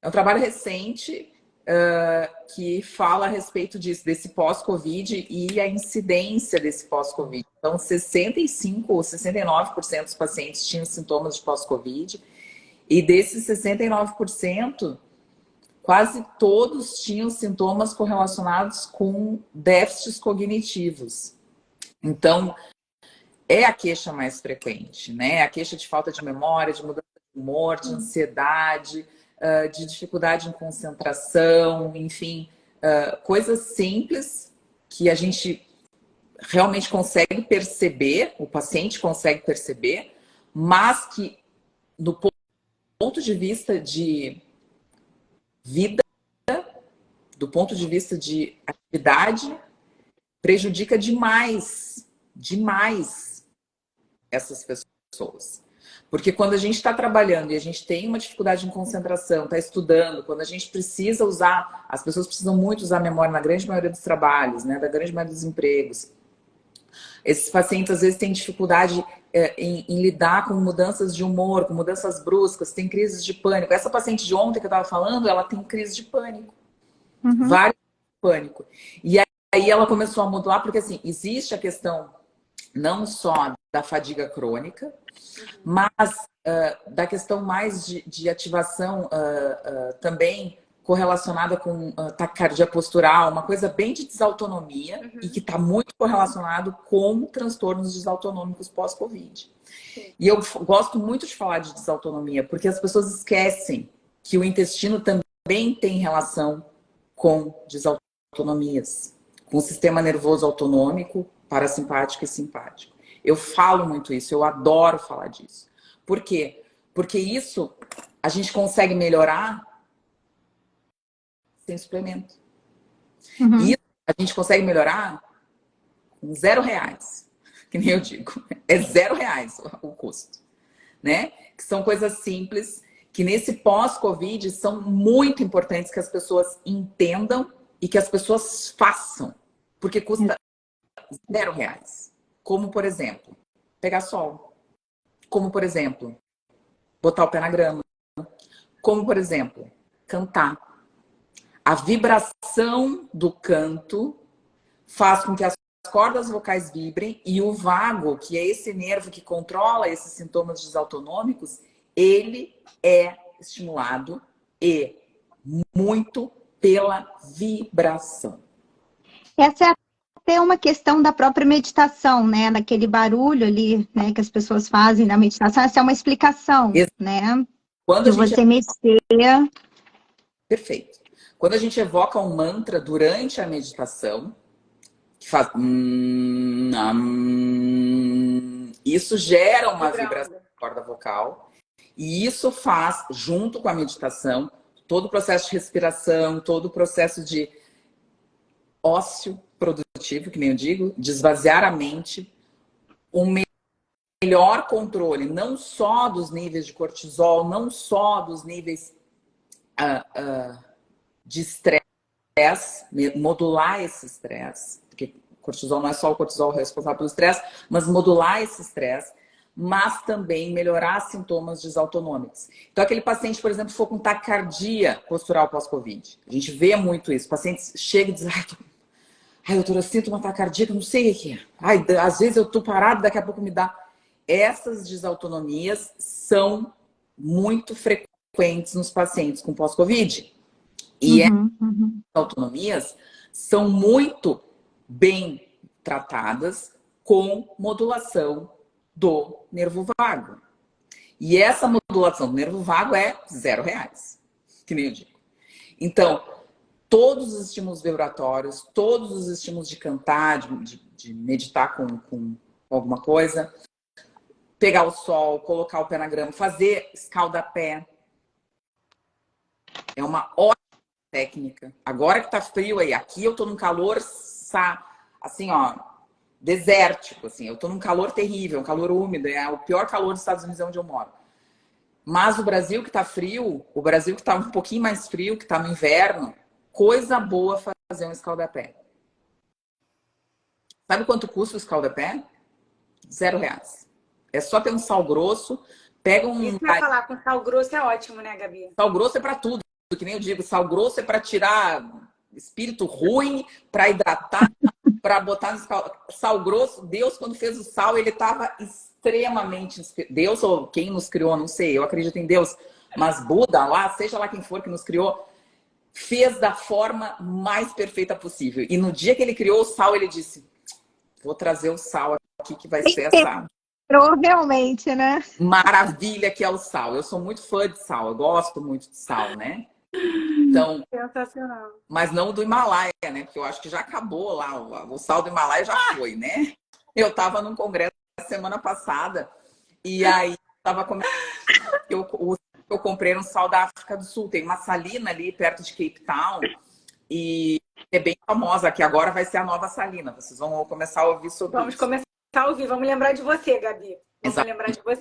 É um trabalho recente que fala a respeito disso, desse pós-Covid e a incidência desse pós-Covid. Então, 65% ou 69% dos pacientes tinham sintomas de pós-Covid. E desses 69%, quase todos tinham sintomas correlacionados com déficits cognitivos. Então, é a queixa mais frequente, né? A queixa de falta de memória, de mudança de humor, de ansiedade, de dificuldade em concentração, enfim, coisas simples que a gente realmente consegue perceber, o paciente consegue perceber, mas que, do ponto de vista de vida, do ponto de vista de atividade, prejudica demais essas pessoas. Porque quando a gente está trabalhando e a gente tem uma dificuldade em concentração, está estudando, quando a gente precisa usar, as pessoas precisam muito usar a memória na grande maioria dos trabalhos, né, da grande maioria dos empregos. Esses pacientes às vezes têm dificuldade em lidar com mudanças de humor, com mudanças bruscas, tem crises de pânico. Essa paciente de ontem que eu estava falando, ela tem crise de pânico. Vários de pânico. E aí ela começou a modular, porque assim, existe a questão não só da fadiga crônica, mas da questão mais de ativação também correlacionada com taquicardia postural, uma coisa bem de desautonomia e que está muito correlacionado com transtornos desautonômicos pós-Covid. E eu gosto muito de falar de desautonomia, porque as pessoas esquecem que o intestino também tem relação com desautonomias, com o sistema nervoso autonômico, parasimpático e simpático. Eu falo muito isso, eu adoro falar disso. Por quê? Porque isso a gente consegue melhorar sem suplemento. E a gente consegue melhorar com R$0, que nem eu digo. É R$0 o custo, né? Que são coisas simples, que nesse pós-Covid são muito importantes que as pessoas entendam e que as pessoas façam. Porque custa R$0. Como, por exemplo, pegar sol. Como, por exemplo, botar o pé na grama. Como, por exemplo, cantar. A vibração do canto faz com que as cordas vocais vibrem e o vago, que é esse nervo que controla esses sintomas desautonômicos, ele é estimulado e muito pela vibração. Essa é até uma questão da própria meditação, né? Daquele barulho ali, né, que as pessoas fazem na meditação. Essa é uma explicação, né? Quando de você mexer. Perfeito. Quando a gente evoca um mantra durante a meditação, que faz isso gera uma vibração da corda vocal e isso faz, junto com a meditação, todo o processo de respiração, todo o processo de ócio produtivo, que nem eu digo, de esvaziar a mente, um melhor controle, não só dos níveis de cortisol, não só dos níveis de estresse, modular esse estresse, porque cortisol não é só o cortisol responsável pelo estresse, mas modular esse estresse, mas também melhorar sintomas desautonômicos. Então, aquele paciente, por exemplo, for com taquicardia postural pós-Covid, a gente vê muito isso. O paciente chega e diz, Ai, doutora, eu sinto uma ataque cardíaco, não sei o que é. Ai, às vezes eu tô parado, daqui a pouco me dá. Essas desautonomias são muito frequentes nos pacientes com pós-Covid. E essas autonomias são muito bem tratadas com modulação do nervo vago. E essa modulação do nervo vago é R$0, que nem eu digo. Então, todos os estímulos vibratórios, todos os estímulos de cantar, de meditar com alguma coisa, pegar o sol, colocar o pé na grama, fazer escalda-pé. É uma ótima técnica. Agora que tá frio aí, aqui eu tô num calor, assim, ó, desértico, assim. Eu tô num calor terrível, um calor úmido. É o pior calor dos Estados Unidos, é onde eu moro. Mas o Brasil que tá frio, o Brasil que tá um pouquinho mais frio, que tá no inverno, coisa boa fazer um escalda-pé. Sabe quanto custa o escalda-pé? R$0. É só ter um sal grosso, pega um... Isso que eu ia falar, com sal grosso é ótimo, né, Gabi? Sal grosso é para tudo, que nem eu digo. Sal grosso é para tirar espírito ruim, para hidratar, para botar no sal grosso. Deus, quando fez o sal, ele estava extremamente... Deus ou quem nos criou, não sei, eu acredito em Deus. Mas Buda lá, seja lá quem for que nos criou, fez da forma mais perfeita possível. E no dia que ele criou o sal, ele disse, vou trazer o sal aqui que vai ser essa... Provavelmente, né? maravilha que é o sal. Eu sou muito fã de sal, eu gosto muito de sal, né? Então, sensacional. Mas não do Himalaia, né? Porque eu acho que já acabou lá, o sal do Himalaia já foi, né? Eu tava num congresso semana passada e aí tava comentando que eu comprei um sal da África do Sul. Tem uma salina ali perto de Cape Town e é bem famosa, que agora vai ser a nova salina. Vocês vão começar a ouvir sobre Vamos isso. começar a ouvir, vamos lembrar de você, Gabi. Vamos lembrar de você.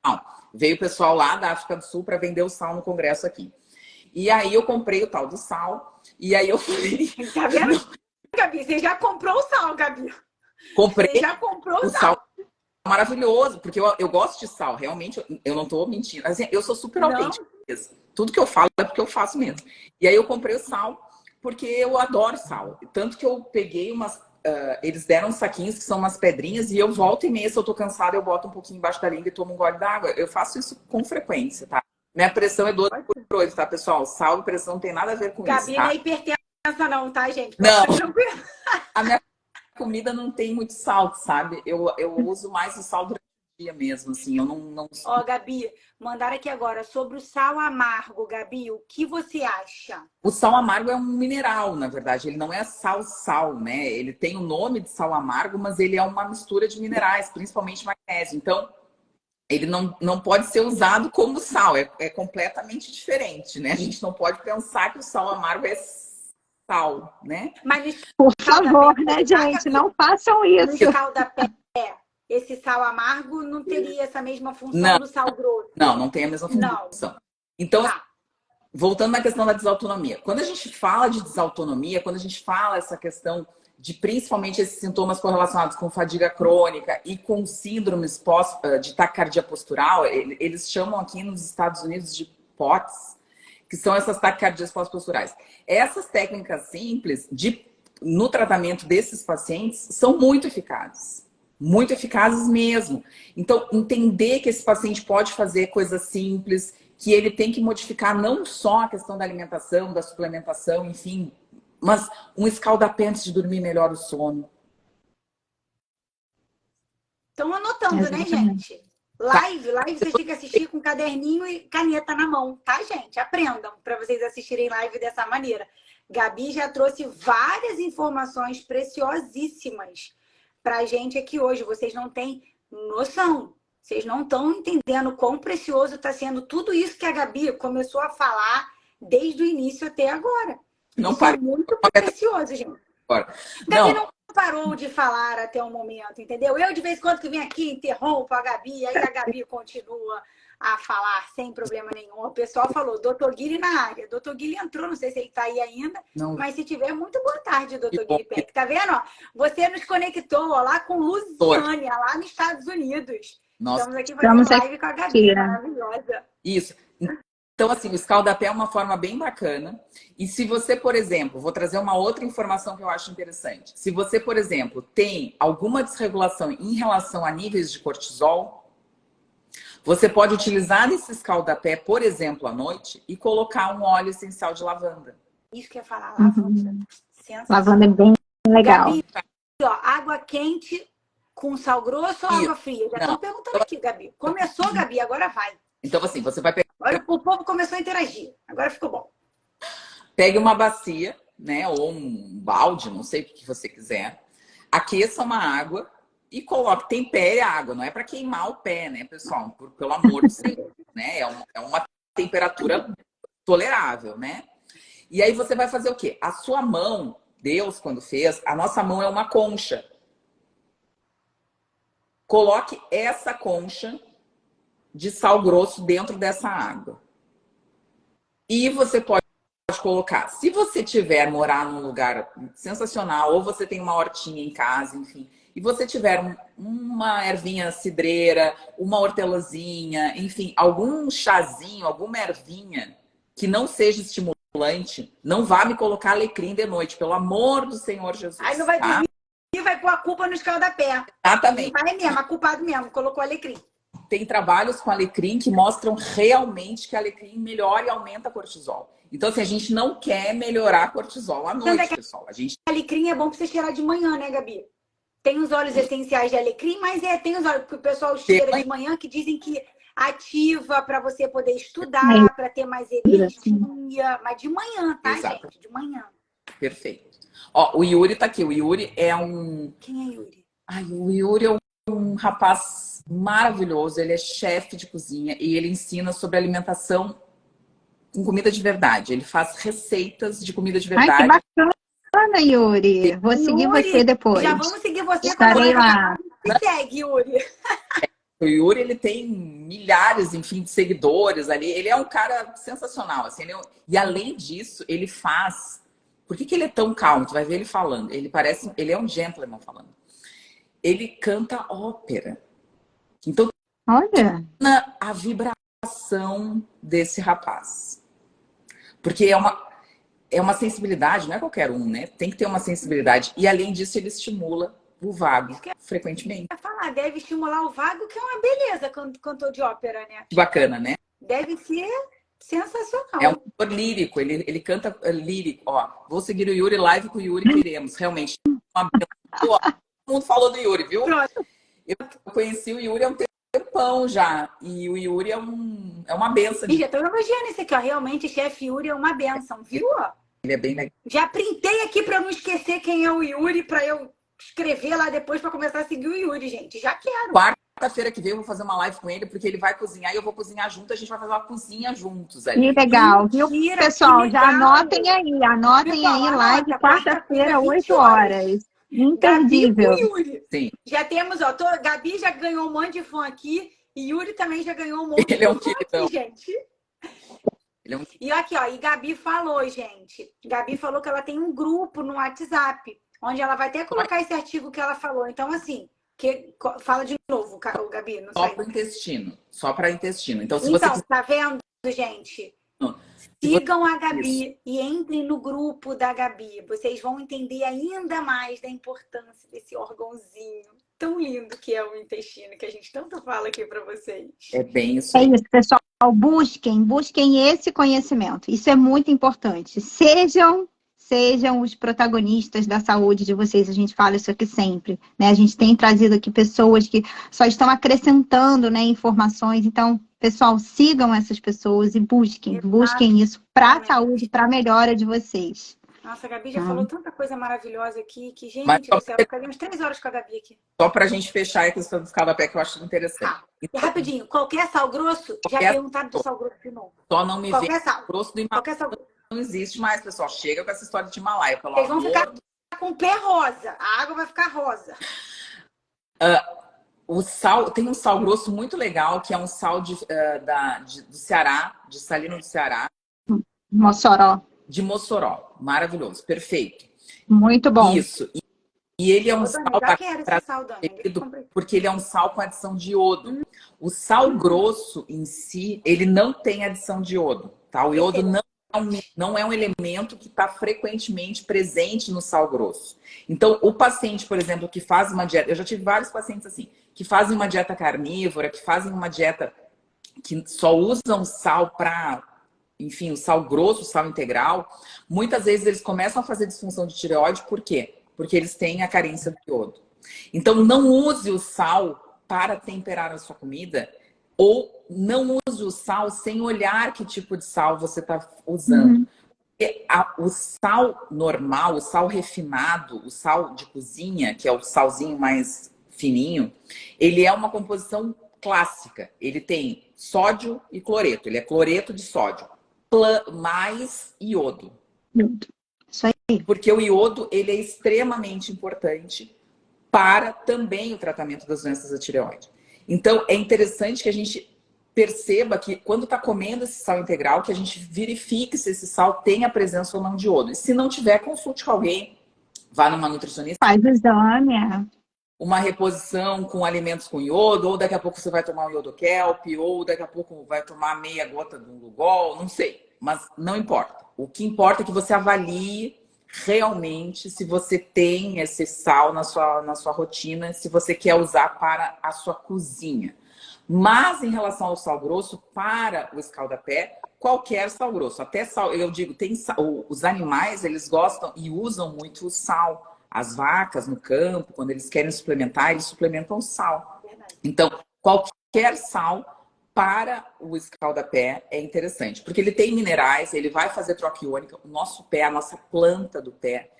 Não, veio o pessoal lá da África do Sul para vender o sal no congresso aqui. E aí eu comprei o tal do sal. E aí eu falei... Tá vendo, Gabi? Você já comprou o sal, Gabi. Comprei. Você já comprou o sal. Maravilhoso, porque eu gosto de sal. Realmente, eu não tô mentindo. Assim, eu sou super autêntica. Tudo que eu falo é porque eu faço mesmo. E aí eu comprei o sal porque eu adoro sal. Tanto que eu peguei umas... eles deram uns saquinhos que são umas pedrinhas e eu volto e meia, se eu tô cansada, eu boto um pouquinho embaixo da língua e tomo um gole d'água. Eu faço isso com frequência, tá? Minha pressão é 12/8, tá, pessoal? Sal e pressão não tem nada a ver com Gabi, isso, tá? não é hipertensa não, tá, gente? Não. A minha comida não tem muito sal, sabe? Eu uso mais o sal durante o dia mesmo, assim. Eu não... Ó, Gabi, mandaram aqui agora sobre o sal amargo, Gabi. O que você acha? O sal amargo é um mineral, na verdade. Ele não é sal, né? Ele tem o nome de sal amargo, mas ele é uma mistura de minerais, principalmente magnésio. Então, ele não pode ser usado como sal. É completamente diferente, né? A gente não pode pensar que o sal amargo é sal, né? Mas por favor, né, gente? Não façam isso. No escalda-pé, esse sal amargo não teria essa mesma função do sal grosso. Não tem a mesma função. Então, voltando na questão da desautonomia. Quando a gente fala de desautonomia, quando a gente fala essa questão de principalmente esses sintomas correlacionados com fadiga crônica e com síndromes de taquicardia postural, eles chamam aqui nos Estados Unidos de POTS, que são essas taquicardias pós-posturais. Essas técnicas simples no tratamento desses pacientes são muito eficazes mesmo. Então, entender que esse paciente pode fazer coisas simples, que ele tem que modificar não só a questão da alimentação, da suplementação, enfim, mas um escalda-pé antes de dormir melhora o sono. Estão anotando, né, gente? Live vocês têm que assistir com caderninho e caneta na mão, tá, gente? Aprendam para vocês assistirem live dessa maneira. Gabi já trouxe várias informações preciosíssimas pra gente aqui hoje. Vocês não têm noção. Vocês não estão entendendo quão precioso está sendo tudo isso que a Gabi começou a falar desde o início até agora. Não isso é muito precioso, gente. Gabi não parou de falar até o momento, entendeu? Eu, de vez em quando, que venho aqui, interrompo a Gabi, aí a Gabi continua a falar sem problema nenhum. O pessoal falou, Dr. Guilherme na área. Dr. Guilherme entrou, não sei se ele está aí ainda, mas se tiver, muito boa tarde, Dr. Guilherme Peck. Tá vendo? Ó, você nos conectou ó, lá com Luciânia, lá nos Estados Unidos. Nossa. Estamos aqui fazendo live com a Gabi, maravilhosa. Isso. Então, assim, o escaldapé é uma forma bem bacana. E se você, por exemplo, vou trazer uma outra informação que eu acho interessante. Se você, por exemplo, tem alguma desregulação em relação a níveis de cortisol, você pode utilizar esse escaldapé, por exemplo, à noite e colocar um óleo essencial de lavanda. Isso que eu ia falar, lavanda. Sensacional. Lavanda é bem legal. Gabi, ó, água quente com sal grosso ou água fria? Já estão perguntando aqui, Gabi. Começou, Gabi, agora vai. Então, assim, você vai pegar... Olha, o povo começou a interagir. Agora ficou bom. Pegue uma bacia, né? Ou um balde, não sei o que você quiser. Aqueça uma água e coloque, tempere a água. Não é para queimar o pé, né, pessoal? Pelo amor de Deus, né? É uma temperatura tolerável, né? E aí você vai fazer o quê? A sua mão, Deus, quando fez, a nossa mão é uma concha. Coloque essa concha de sal grosso dentro dessa água. E você pode colocar, se você tiver morar num lugar sensacional, ou você tem uma hortinha em casa, enfim, e você tiver uma ervinha cidreira, uma hortelazinha, enfim, algum chazinho, alguma ervinha que não seja estimulante, não vá me colocar alecrim de noite, pelo amor do Senhor Jesus. Aí não vai dormir e vai pôr a culpa no escaldapé. Exatamente. Vai mesmo, a culpado mesmo, colocou alecrim. Tem trabalhos com alecrim que mostram realmente que alecrim melhora e aumenta cortisol. Então, assim, a gente não quer melhorar cortisol à noite, pessoal. Alecrim é bom pra você cheirar de manhã, né, Gabi? Tem os óleos essenciais de alecrim, mas tem os óleos que o pessoal cheira de manhã que dizem que ativa para você poder estudar, para ter mais energia. Mas de manhã, tá, gente? De manhã. Perfeito. Ó, o Yuri tá aqui. O Yuri é um... Quem é Yuri? Ai, o Yuri é um rapaz maravilhoso. Ele é chefe de cozinha e ele ensina sobre alimentação com comida de verdade. Ele faz receitas de comida de verdade. Ai, que bacana, Yuri. Vou seguir você depois. Já vamos seguir você. Estarei lá. Me segue, Yuri. O Yuri, ele tem milhares, enfim, de seguidores ali. Ele é um cara sensacional, assim. E além disso, ele faz... Por que ele é tão calmo? Tu vai ver ele falando. Ele é um gentleman falando. Ele canta ópera. Então, olha, a vibração desse rapaz. Porque é uma sensibilidade, não é qualquer um, né? Tem que ter uma sensibilidade. E além disso, ele estimula o vago frequentemente. Falar, deve estimular o vago, que é uma beleza, cantor de ópera, né? Bacana, né? Deve ser sensacional. É um cantor lírico, ele canta lírico. Ó, vou seguir o Yuri, live com o Yuri, queremos. Realmente, todo mundo falou do Yuri, viu? Pronto. Eu conheci o Yuri há um tempão já. E o Yuri é uma benção. E já estou elogiando esse aqui, ó. Realmente, chefe Yuri é uma benção, viu? Ele é bem legal. Já printei aqui para não esquecer quem é o Yuri, para eu escrever lá depois para começar a seguir o Yuri, gente. Já quero. Quarta-feira que vem eu vou fazer uma live com ele, porque ele vai cozinhar e eu vou cozinhar junto. A gente vai fazer uma cozinha juntos ali. Que legal, viu? Mentira, Pessoal, que já legal. anotem aí, live quarta-feira, 8 horas. Gabi Imperdível. com Yuri. Sim. Já temos, ó, Gabi já ganhou um monte de fã aqui e Yuri também já ganhou um monte de fã aqui, gente. E aqui, ó, e Gabi falou, gente. Gabi falou que ela tem um grupo no WhatsApp, onde ela vai até colocar esse artigo que ela falou. Então, assim, fala de novo, Gabi. Não Só para intestino. Só para intestino. Então, se então, você tá vendo, gente? Sigam a Gabi e entrem no grupo da Gabi. Vocês vão entender ainda mais da importância desse órgãozinho tão lindo que é o intestino, que a gente tanto fala aqui para vocês. É bem isso. É isso, pessoal. Busquem esse conhecimento. Isso é muito importante. Sejam os protagonistas da saúde de vocês. A gente fala isso aqui sempre, né? A gente tem trazido aqui pessoas que só estão acrescentando, né, informações. Então, pessoal, sigam essas pessoas e busquem isso para a saúde, para a melhora de vocês. Nossa, a Gabi já falou tanta coisa maravilhosa aqui, que, gente do céu, eu ficaria umas 3 horas com a Gabi aqui. Só para a gente fechar a questão do escaldapé, que eu acho interessante. E rapidinho, qualquer sal grosso, já perguntaram do sal grosso de novo. Só não me qualquer vê. Sal. Grosso do Qualquer sal grosso. Não existe mais, pessoal. Chega com essa história de Himalaia. Vocês vão ficar com o pé rosa. A água vai ficar rosa. O sal, tem um sal grosso muito legal, que é um sal do Ceará, de Salino do Ceará. Mossoró. De Mossoró. Maravilhoso. Perfeito. Muito bom. Isso. E ele é um Ô, sal Dani, já quero esse sal, Dani. porque ele é um sal com adição de iodo. O sal grosso em si, ele não tem adição de iodo, tá? O iodo não é um elemento que está frequentemente presente no sal grosso. Então, o paciente, por exemplo, que faz uma dieta... Eu já tive vários pacientes assim, que fazem uma dieta carnívora, que fazem uma dieta que só usam sal para... Enfim, o sal grosso, o sal integral. Muitas vezes eles começam a fazer disfunção de tireoide, por quê? Porque eles têm a carência do iodo. Então, não use o sal para temperar a sua comida, ou não use o sal sem olhar que tipo de sal você está usando. O sal normal, o sal refinado, o sal de cozinha, que é o salzinho mais fininho, ele é uma composição clássica. Ele tem sódio e cloreto. Ele é cloreto de sódio mais iodo. Isso aí. Porque o iodo, ele é extremamente importante para também o tratamento das doenças da tireoide. Então, é interessante que a gente perceba que quando está comendo esse sal integral, que a gente verifique se esse sal tem a presença ou não de iodo. E se não tiver, consulte com alguém, vá numa nutricionista. Faz o exame, Uma reposição com alimentos com iodo, ou daqui a pouco você vai tomar um iodokelp, ou daqui a pouco vai tomar meia gota de um Lugol, não sei. Mas não importa. O que importa é que você avalie realmente se você tem esse sal na sua rotina, se você quer usar para a sua cozinha. Mas em relação ao sal grosso, para o escaldapé, qualquer sal grosso, até sal, eu digo, tem sal, os animais, eles gostam e usam muito o sal. As vacas no campo, quando eles querem suplementar, eles suplementam sal. Então, qualquer sal para o escaldapé é interessante, porque ele tem minerais, ele vai fazer troca iônica. O nosso pé, a nossa planta do pé,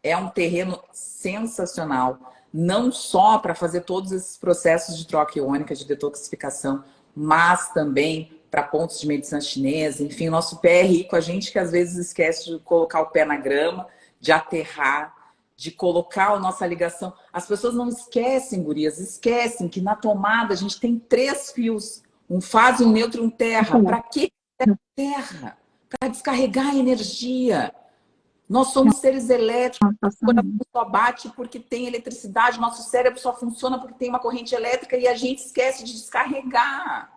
é um terreno sensacional, não só para fazer todos esses processos de troca iônica, de detoxificação, mas também para pontos de medicina chinesa. Enfim, o nosso pé é rico, a gente que às vezes esquece de colocar o pé na grama, de aterrar, de colocar a nossa ligação. As pessoas não esquecem, gurias, esquecem que na tomada a gente tem 3 fios. Um fase, um neutro e um terra. Para que terra? Para descarregar a energia. Nós somos seres elétricos. O coração só bate porque tem eletricidade. Nosso cérebro só funciona porque tem uma corrente elétrica e a gente esquece de descarregar.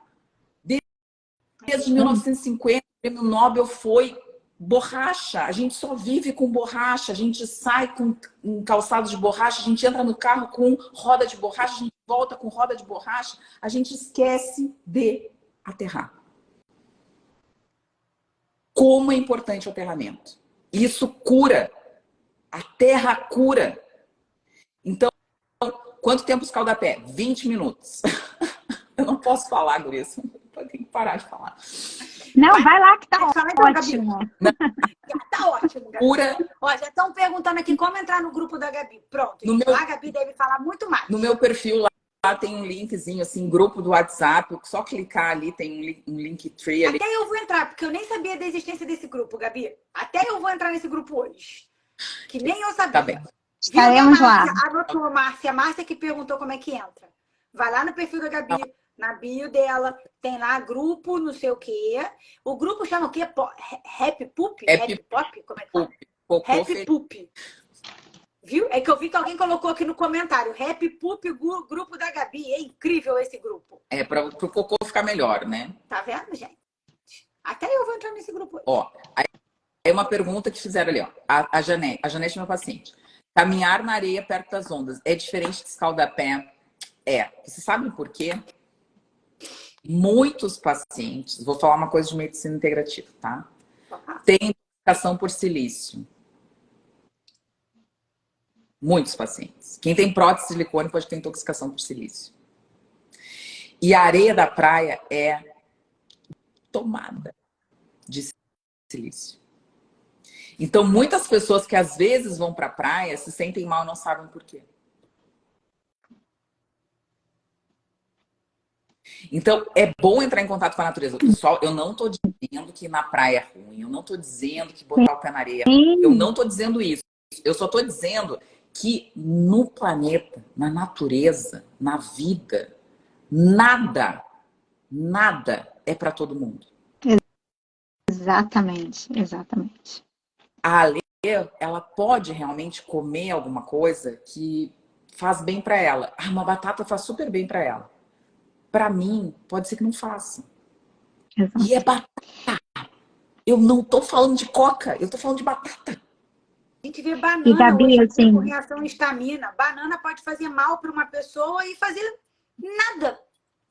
Desde 1950, o prêmio Nobel foi borracha. A gente só vive com borracha. A gente sai com um calçado de borracha, a gente entra no carro com roda de borracha, a gente volta com roda de borracha. A gente esquece de aterrar. Como é importante o aterramento. Isso cura. A terra cura. Então, quanto tempo escaldapé? 20 minutos. Eu não posso falar, Gurias. Eu tenho que parar de falar. Não, vai lá que tá ótimo. Tá ótimo, Gabi. Ó, já estão perguntando aqui como entrar no grupo da Gabi. Pronto. A Gabi deve falar muito mais. No meu perfil lá tem um linkzinho, assim, grupo do WhatsApp. Só clicar ali, tem um Linktree ali. Até eu vou entrar, porque eu nem sabia da existência desse grupo, Gabi. Até eu vou entrar nesse grupo hoje. Que nem eu sabia. Tá bem. Estaremos lá. Anotou, Márcia. Márcia que perguntou como é que entra. Vai lá no perfil da Gabi. Na bio dela, tem lá grupo, não sei o quê. O grupo chama o quê? Happy Poop? Happy Pop? Como é que fala? Happy Poop. Viu? É que eu vi que alguém colocou aqui no comentário. Happy Poop, grupo da Gabi. É incrível esse grupo. É, para o cocô ficar melhor, né? Tá vendo, gente? Até eu vou entrar nesse grupo hoje. Ó, aí uma pergunta que fizeram ali, ó. A Janete é meu paciente. Caminhar na areia perto das ondas é diferente de escaldapé? É. Você sabe por quê? Muitos pacientes, vou falar uma coisa de medicina integrativa, tá? Tem intoxicação por silício. Muitos pacientes. Quem tem prótese de silicone pode ter intoxicação por silício. E a areia da praia é tomada de silício. Então, muitas pessoas que às vezes vão para a praia se sentem mal e não sabem por quê. Então, é bom entrar em contato com a natureza. Pessoal, eu não estou dizendo que na praia é ruim. Eu não estou dizendo que botar o pé na areia é ruim. Eu não estou dizendo isso. Eu só estou dizendo que no planeta, na natureza, na vida, nada é para todo mundo. Exatamente, exatamente. A ela pode realmente comer alguma coisa que faz bem para ela. Ah, uma batata faz super bem para ela. Para mim, pode ser que não faça. Exato. E é batata. Eu não tô falando de coca, eu tô falando de batata. A gente vê E, banana Gabi, hoje assim, com reação histamina. Banana pode fazer mal para uma pessoa e fazer nada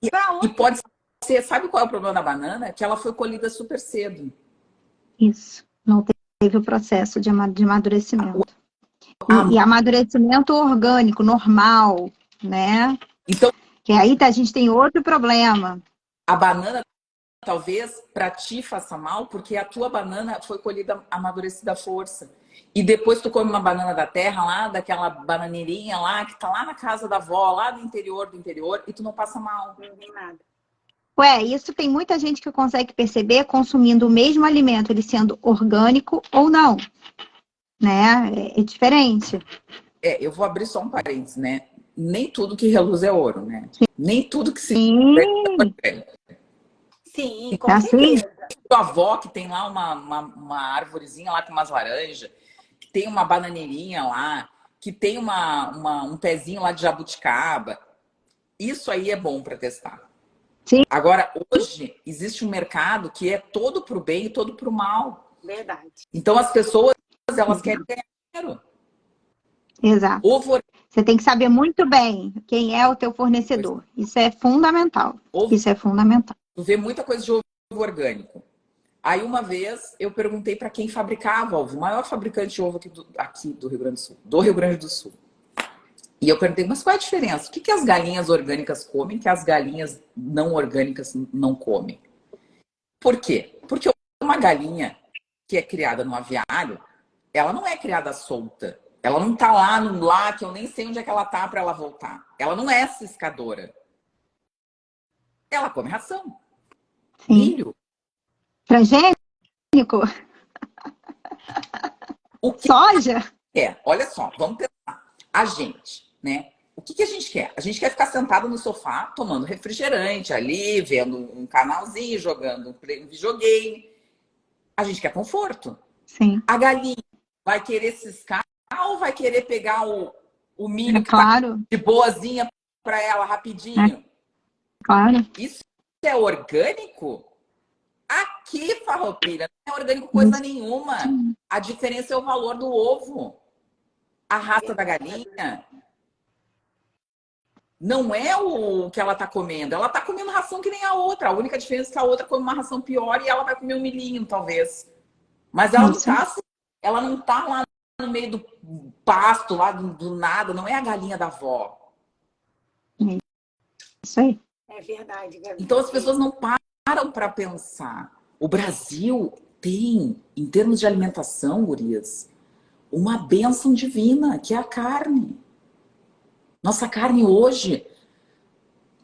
para E outra. pode ser, sabe qual é o problema da banana? Que ela foi colhida super cedo. isso, não teve o processo de amadurecimento. A- E amadurecimento orgânico, normal, né? Então, Que aí a gente tem outro problema. a banana talvez para ti faça mal, porque a tua banana foi colhida amadurecida à força. E depois tu come uma banana da terra lá, daquela bananeirinha lá, que tá lá na casa da avó, lá do interior, e tu não passa mal. Não tem nada. Ué, isso tem muita gente que consegue perceber consumindo o mesmo alimento, ele sendo orgânico ou não, né? É diferente. Eu vou abrir só um parênteses, né? Nem tudo que reluz é ouro, né? Nem tudo que se Sim, é. Sim, com assim, certeza. Tua avó que tem lá uma árvorezinha lá com umas laranjas, que tem uma bananeirinha lá, que tem um pezinho lá de jabuticaba. Isso aí é bom para testar. sim, Agora, hoje, existe um mercado que é todo pro bem e todo pro mal. Verdade. Então, as pessoas, elas querem ganhar dinheiro. exato. Ovo, Você tem que saber muito bem quem é o teu fornecedor. Isso é fundamental. ovo, Isso é fundamental. tu vê muita coisa de ovo orgânico. Aí, uma vez, eu perguntei para quem fabricava ovo, o maior fabricante de ovo aqui do Rio Grande do Sul, do Rio Grande do Sul. E eu perguntei, mas qual é a diferença? O que as galinhas orgânicas comem que as galinhas não orgânicas não comem? Por quê? Porque uma galinha que é criada no aviário, ela não é criada solta. Ela não tá lá no lar, que eu nem sei onde é que ela tá para ela voltar. Ela não é ciscadora. Ela come ração. Sim. Milho. Transgênico? O que Soja? Olha só, vamos pensar. A gente, né? O que a gente quer? A gente quer ficar sentado no sofá, tomando refrigerante ali, vendo um canalzinho, jogando um videogame. A gente quer conforto. Sim, A galinha vai querer ciscar ou vai querer pegar o milho é que tá claro, de boazinha para ela rapidinho? claro. Isso é orgânico? Aqui, farroupilha, não é orgânico coisa nenhuma. A diferença é o valor do ovo. A raça da galinha não é o que ela tá comendo. Ela tá comendo ração que nem a outra. A única diferença é que a outra come uma ração pior e ela vai comer um milhinho, talvez. Mas ela não tá assim, ela não tá lá no meio do pasto, lá do nada. Não é a galinha da avó. Isso aí. É verdade, Gabi. Então as pessoas não param para pensar. O Brasil tem, em termos de alimentação, gurias, uma bênção divina, que é a carne. Nossa carne hoje,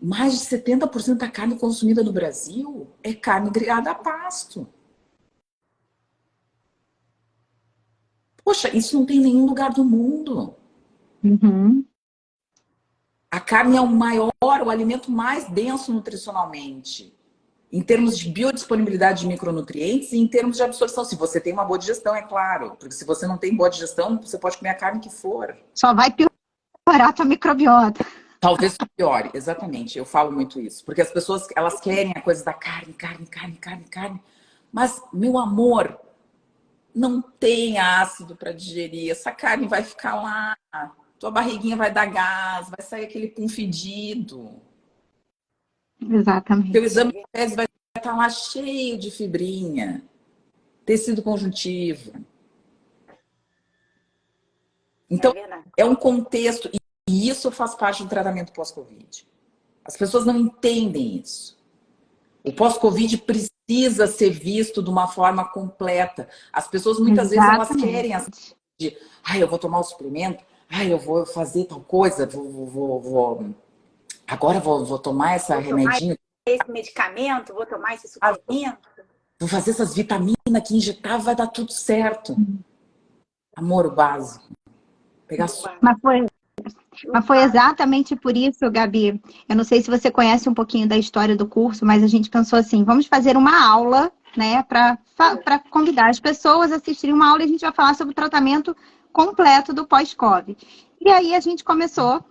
mais de 70% da carne consumida no Brasil é carne criada a pasto. Poxa, isso não tem em nenhum lugar do mundo. Uhum. A carne é o alimento mais denso nutricionalmente. Em termos de biodisponibilidade de micronutrientes e em termos de absorção. Se você tem uma boa digestão, é claro. Porque se você não tem boa digestão, você pode comer a carne que for. Só vai piorar a tua microbiota. Talvez piore, exatamente. Eu falo muito isso. Porque as pessoas, elas querem a coisa da carne. Mas, meu amor, não tem ácido para digerir. Essa carne vai ficar lá. Tua barriguinha vai dar gás, vai sair aquele pum fedido. Exatamente. Teu exame de fezes vai estar lá cheio de fibrinha, tecido conjuntivo. Então, é um contexto, e isso faz parte do tratamento pós-Covid. As pessoas não entendem isso. O pós-Covid precisa ser visto de uma forma completa. As pessoas, muitas vezes, elas querem eu vou tomar o suplemento, eu vou fazer tal coisa, agora vou tomar essa remedinho. Esse medicamento, vou tomar esse suplemento. Vou fazer essas vitaminas que injetar, vai dar tudo certo. Amor, o básico. Pegar Mas foi exatamente por isso, Gabi. Eu não sei se você conhece um pouquinho da história do curso, mas a gente pensou assim, vamos fazer uma aula né, para convidar as pessoas a assistirem uma aula e a gente vai falar sobre o tratamento completo do pós-Covid. E aí a gente começou,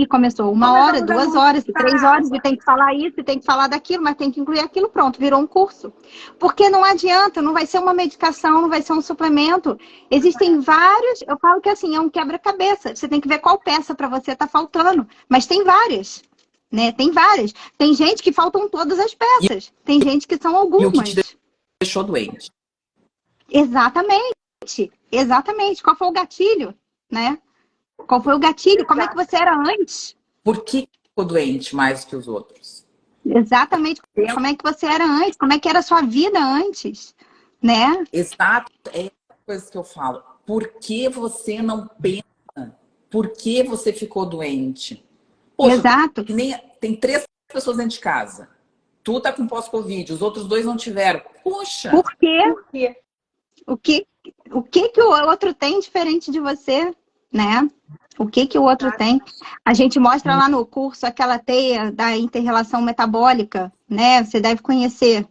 começou 1 hora, 2 horas, 3 horas, e tem que falar isso, e tem que falar daquilo, mas tem que incluir aquilo, pronto, virou um curso. Porque não adianta, não vai ser uma medicação, não vai ser um suplemento. Existem vários, eu falo que assim, é um quebra-cabeça. Você tem que ver qual peça para você tá faltando, mas tem várias. Né? Tem várias. Tem gente que faltam todas as peças. Tem gente que são E o que algumas. te deixou doente? Exatamente. Exatamente. Qual foi o gatilho, né? Qual foi o gatilho? Como é que você era antes? Por que ficou doente mais que os outros? Exatamente. Como é que você era antes? Como é que era a sua vida antes, né? Exato. É a coisa que eu falo. Por que você não pensa? Por que você ficou doente? Poxa, Exato. tem 3 pessoas dentro de casa. Tu tá com pós-Covid, os outros 2 não tiveram. Poxa! Por quê? Por quê? O que o outro tem diferente de você, né? O que o outro tem? A gente mostra lá no curso aquela teia da inter-relação metabólica, né? Você deve conhecer.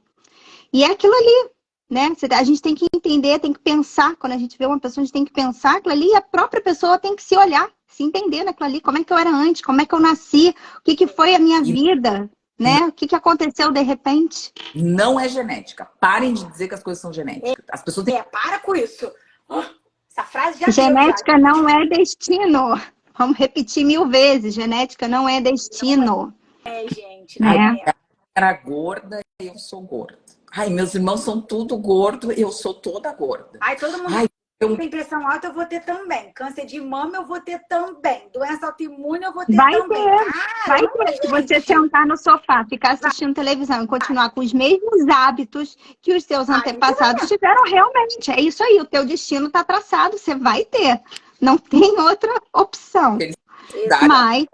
E é aquilo ali, né? A gente tem que entender, tem que pensar. Quando a gente vê uma pessoa, a gente tem que pensar aquilo ali e a própria pessoa tem que se olhar, se entender naquilo ali. Como é que eu era antes? Como é que eu nasci? O que foi a minha vida? Né? O que aconteceu de repente? Não é genética. Parem de dizer que as coisas são genéticas. As pessoas têm... para com isso. Essa frase já Genética deu, já. não é destino. Vamos repetir 1000 vezes. Genética não é destino. Gente. Né? Era gorda e eu sou gorda. Ai, meus irmãos são tudo gordo, eu sou toda gorda. Ai, todo mundo tem pressão alta, eu vou ter também. Câncer de mama, eu vou ter também. Doença autoimune, eu vou ter também. Vai ter. Se você sentar no sofá, ficar assistindo televisão e continuar com os mesmos hábitos que os seus antepassados tiveram, realmente. É isso aí, o teu destino está traçado, você vai ter. Não tem outra opção. Mas,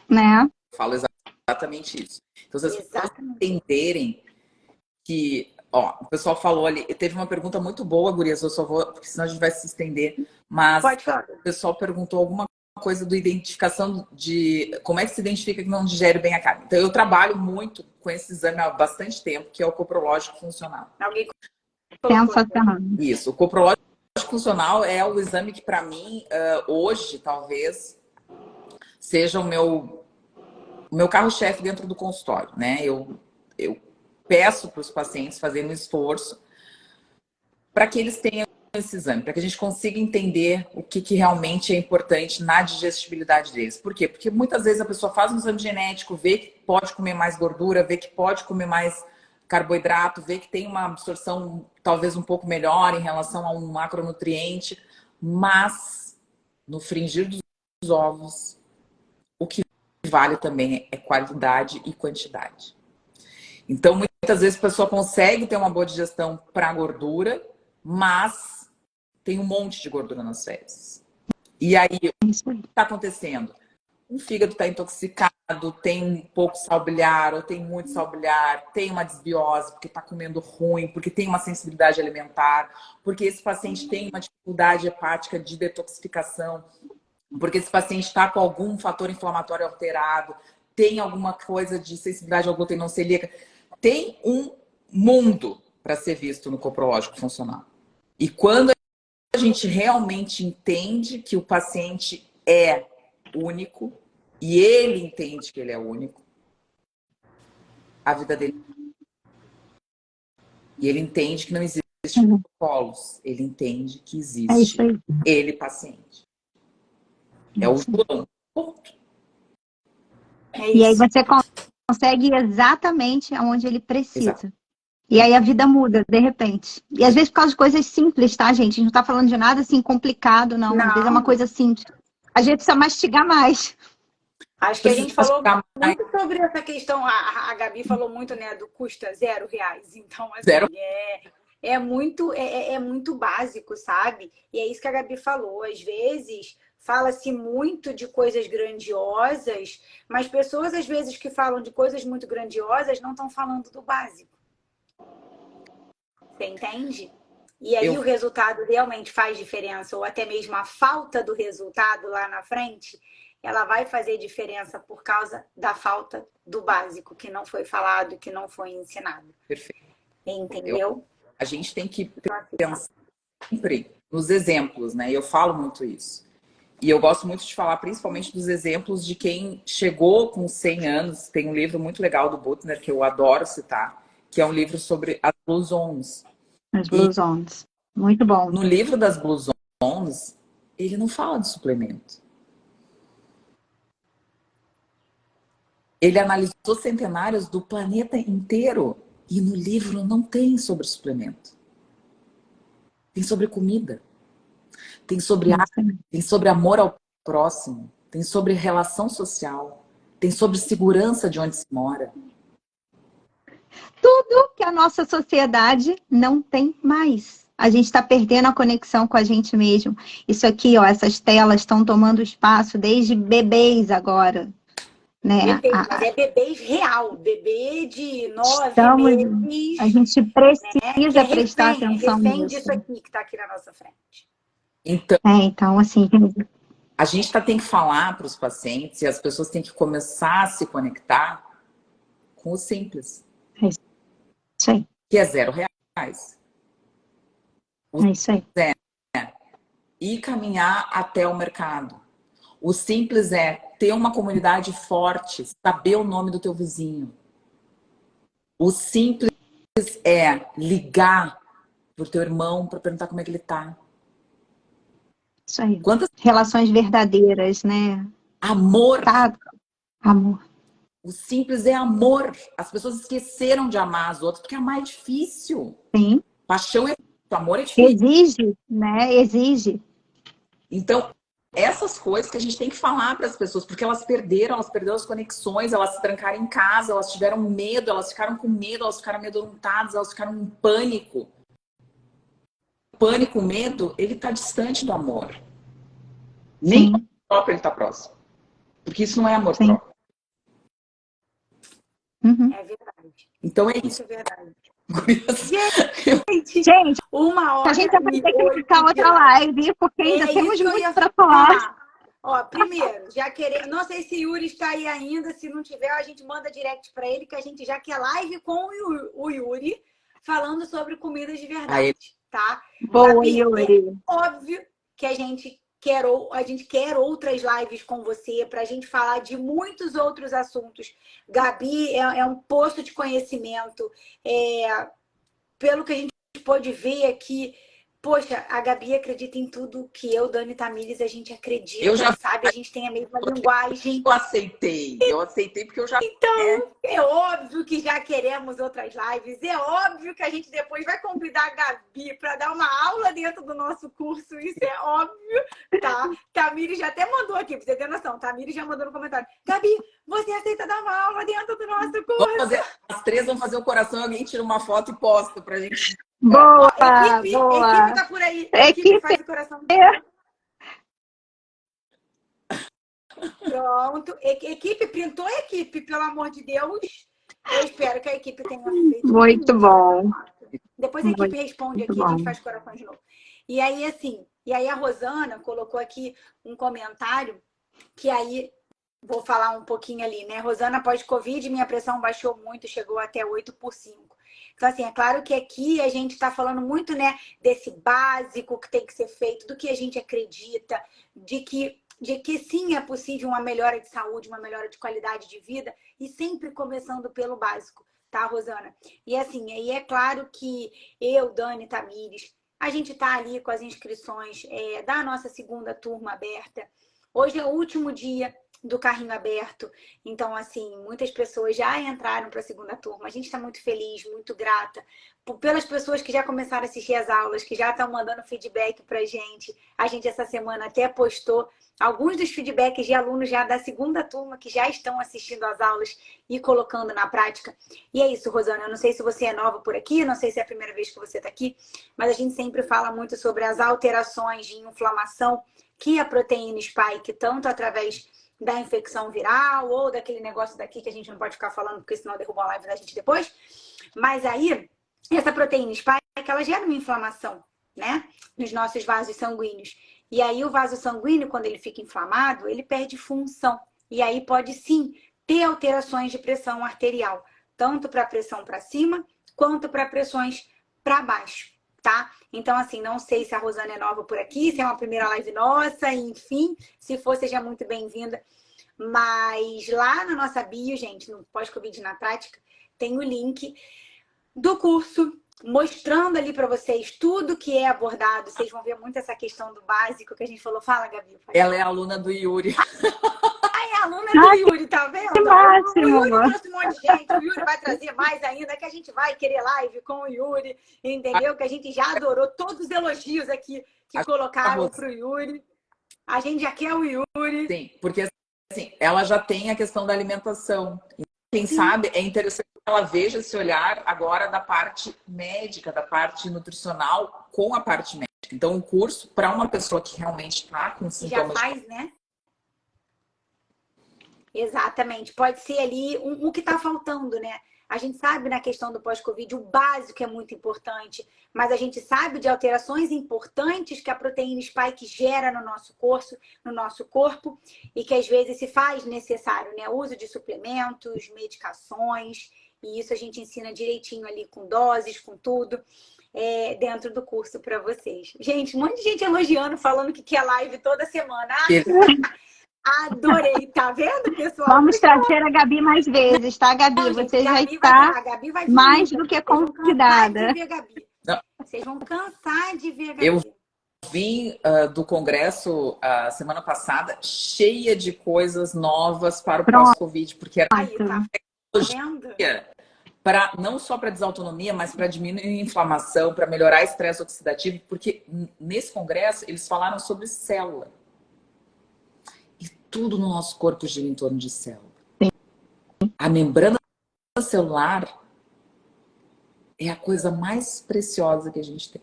né? Eu falo exatamente isso. Então, se as pessoas entenderem que, ó, o pessoal falou ali, teve uma pergunta muito boa, gurias, eu só vou, porque senão a gente vai se estender, mas o pessoal perguntou alguma coisa do identificação de como é que se identifica que não digere bem a carne. Então, eu trabalho muito com esse exame há bastante tempo, que é o coprológico funcional. Sensacional. Isso, o coprológico funcional é o exame que, para mim, hoje, talvez, seja o meu carro-chefe dentro do consultório, né? Eu peço para os pacientes fazerem um esforço para que eles tenham esse exame, para que a gente consiga entender o que realmente é importante na digestibilidade deles. Por quê? Porque muitas vezes a pessoa faz um exame genético, vê que pode comer mais gordura, vê que pode comer mais carboidrato, vê que tem uma absorção talvez um pouco melhor em relação a um macronutriente, mas no fringir dos ovos, o que vale também é qualidade e quantidade. Então, muitas vezes a pessoa consegue ter uma boa digestão para gordura, mas tem um monte de gordura nas fezes. E aí, o que está acontecendo? O fígado está intoxicado, tem um pouco sal biliar, ou tem muito sal biliar, tem uma desbiose, porque está comendo ruim, porque tem uma sensibilidade alimentar, porque esse paciente tem uma dificuldade hepática de detoxificação, porque esse paciente está com algum fator inflamatório alterado, tem alguma coisa de sensibilidade ao glúten não celíaca. Tem um mundo para ser visto no coprológico funcional. E quando a gente realmente entende que o paciente é único, e ele entende que ele é único, a vida dele... E ele entende que não existe protocolos. Ele entende que existe ele, paciente. É o João. Ponto. E aí você consegue ir exatamente aonde ele precisa. Exato. E aí a vida muda, de repente. E às vezes por causa de coisas simples, tá, gente? A gente não tá falando de nada assim complicado, não. Às vezes é uma coisa simples. A gente precisa mastigar mais. Acho que a gente falou muito sobre essa questão. A Gabi falou muito, né, do custa R$0. Então, assim, é muito básico, sabe? E é isso que a Gabi falou. Às vezes fala-se muito de coisas grandiosas, mas pessoas, às vezes, que falam de coisas muito grandiosas não estão falando do básico. Você entende? E aí o resultado realmente faz diferença, ou até mesmo a falta do resultado lá na frente, ela vai fazer diferença por causa da falta do básico, que não foi falado, que não foi ensinado. Perfeito. Entendeu? A gente tem que pensar sempre nos exemplos, né? E eu falo muito isso. E eu gosto muito de falar principalmente dos exemplos de quem chegou com 100 anos. Tem um livro muito legal do Butner que eu adoro citar, que é um livro sobre as Blue Zones. As Blue Zones. Muito bom. No livro das Blue Zones, ele não fala de suplemento. Ele analisou centenários do planeta inteiro e no livro não tem sobre suplemento. Tem sobre comida. Tem sobre arte, tem sobre amor ao próximo, tem sobre relação social, tem sobre segurança de onde se mora. Tudo que a nossa sociedade não tem mais. A gente está perdendo a conexão com a gente mesmo. Isso aqui, ó, essas telas estão tomando espaço desde bebês agora. Né? Bebê, mas é bebês real, bebê de 9 meses. A gente precisa prestar atenção refém nisso. disso aqui que está aqui na nossa frente. Então, assim... A gente tem que falar para os pacientes e as pessoas têm que começar a se conectar com o simples. É isso aí. Que é R$0. É isso aí. E caminhar até o mercado. O simples é ter uma comunidade forte, saber o nome do teu vizinho. O simples é ligar pro teu irmão para perguntar como é que ele tá. Isso aí. Quantas relações verdadeiras, né? Amor. Tá. Amor. O simples é amor. As pessoas esqueceram de amar as outras porque amar é difícil. Sim. Paixão é amor é difícil. Exige, né? Exige. Então, essas coisas que a gente tem que falar para as pessoas, porque elas perderam as conexões, elas se trancaram em casa, elas tiveram medo, elas ficaram com medo, elas ficaram amedrontadas, elas ficaram em pânico. O pânico, o medo, ele está distante do amor. Nem o próprio ele está próximo. Porque isso não é amor próprio. Uhum. É verdade. Então é isso. É verdade. Gente, uma hora. A gente vai ter que ficar outra live, porque ainda temos muito para falar. Ó, primeiro, já querer. Não sei se Yuri está aí ainda. Se não tiver, a gente manda direct para ele, que a gente já quer live com o Yuri falando sobre comidas de verdade, tá? Boa, Gabi, Yuri. É óbvio que a gente quer outras lives com você para a gente falar de muitos outros assuntos. Gabi é um poço de conhecimento. Pelo que a gente pôde ver aqui, poxa, a Gabi acredita em tudo que eu, Dani Tamires, a gente acredita, sabe? A gente tem a mesma linguagem. Eu aceitei porque eu já... Então, é óbvio que já queremos outras lives. É óbvio que a gente depois vai convidar a Gabi para dar uma aula dentro do nosso curso. Isso é óbvio, tá? Tamires já até mandou aqui, pra você ter noção. Tamires já mandou no comentário. Gabi, você aceita dar uma aula dentro do nosso curso? As três vão fazer o coração, alguém tira uma foto e posta pra gente. Boa, equipe boa. Tá por aí. Equipe faz o coração. Pronto. Equipe, printou a equipe, pelo amor de Deus. Eu espero que a equipe tenha feito. Muito bom. Depois a equipe responde aqui, a gente faz coração de novo. E aí, assim, a Rosana colocou aqui um comentário que aí vou falar um pouquinho ali, né? Rosana, pós-Covid, minha pressão baixou muito, chegou até 8/5. Então, assim, é claro que aqui a gente está falando muito, né, desse básico que tem que ser feito, do que a gente acredita, de que sim é possível uma melhora de saúde, uma melhora de qualidade de vida, e sempre começando pelo básico, tá, Rosana? E assim, aí é claro que eu, Dani Tamires, a gente tá ali com as inscrições da nossa segunda turma aberta. Hoje é o último dia do carrinho aberto. Então, assim, muitas pessoas já entraram para a segunda turma. A gente está muito feliz, muito grata pelas pessoas que já começaram a assistir as aulas, que já estão mandando feedback para a gente. A gente, essa semana, até postou alguns dos feedbacks de alunos já da segunda turma que já estão assistindo às aulas e colocando na prática. E é isso, Rosana. Eu não sei se você é nova por aqui, não sei se é a primeira vez que você está aqui, mas a gente sempre fala muito sobre as alterações de inflamação que a proteína spike, tanto através da infecção viral ou daquele negócio daqui que a gente não pode ficar falando, porque senão derruba a live da gente depois. Mas aí, essa proteína spike, ela gera uma inflamação, né? Nos nossos vasos sanguíneos. E aí, o vaso sanguíneo, quando ele fica inflamado, ele perde função. E aí, pode sim ter alterações de pressão arterial, tanto para a pressão para cima, quanto para pressões para baixo, tá? Então, assim, não sei se a Rosana é nova por aqui, se é uma primeira live nossa, enfim, se for, seja muito bem-vinda. Mas lá na nossa bio, gente, no Pós-Covid na Prática, tem o link do curso, mostrando ali para vocês tudo que é abordado. Vocês vão ver muito essa questão do básico que a gente falou. Fala, Gabi. Ela é aluna do Yuri. É aluna do Yuri, tá vendo? Que máximo! O Yuri trouxe um monte de gente, o Yuri vai trazer mais ainda, que a gente vai querer live com o Yuri, entendeu? Que a gente já adorou todos os elogios aqui que colocaram pro Yuri. A gente já quer o Yuri. Sim, porque assim, ela já tem a questão da alimentação. Quem sabe é interessante que ela veja esse olhar agora da parte médica, da parte nutricional com a parte médica. Então, o curso, para uma pessoa que realmente está com sintomas... Já faz, né? Exatamente. Pode ser ali o que está faltando, né? A gente sabe na questão do pós-Covid, o básico é muito importante, mas a gente sabe de alterações importantes que a proteína spike gera no nosso corpo e que às vezes se faz necessário, né? O uso de suplementos, medicações, e isso a gente ensina direitinho ali com doses, com tudo, dentro do curso para vocês. Gente, um monte de gente elogiando, falando que quer live toda semana. Adorei, tá vendo, pessoal? Vamos trazer a Gabi mais vezes, tá, Gabi? Não, você gente, já Gabi está vai mais vir. do que Vocês vão convidada. cansar de ver a Gabi. Vocês vão cansar de ver a Gabi. Eu vim do congresso semana passada cheia de coisas novas para o pós-Covid, porque era Aí, tá vendo? não só para desautonomia, mas para diminuir a inflamação, para melhorar estresse oxidativo, porque nesse congresso eles falaram sobre célula. E tudo no nosso corpo gira em torno de célula. Sim. A membrana celular é a coisa mais preciosa que a gente tem.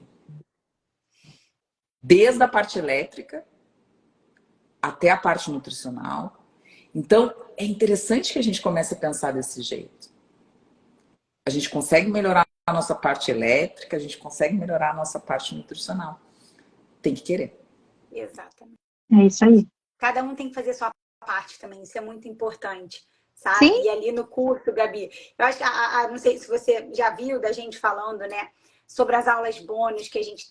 Desde a parte elétrica até a parte nutricional. Então, é interessante que a gente comece a pensar desse jeito. A gente consegue melhorar a nossa parte elétrica, a gente consegue melhorar a nossa parte nutricional. Tem que querer. Exatamente. É isso aí. Cada um tem que fazer a sua parte também, isso é muito importante, sabe? Sim. E ali no curso, Gabi, eu acho que, não sei se você já viu da gente falando, né? Sobre as aulas bônus que a gente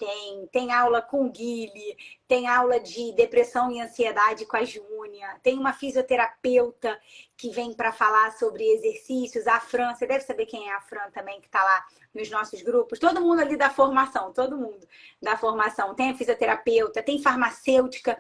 tem aula com o Guile, tem aula de depressão e ansiedade com a Júnia, tem uma fisioterapeuta que vem para falar sobre exercícios, a Fran, você deve saber quem é a Fran também, que está lá nos nossos grupos, todo mundo ali da formação, todo mundo da formação, tem a fisioterapeuta, tem farmacêutica,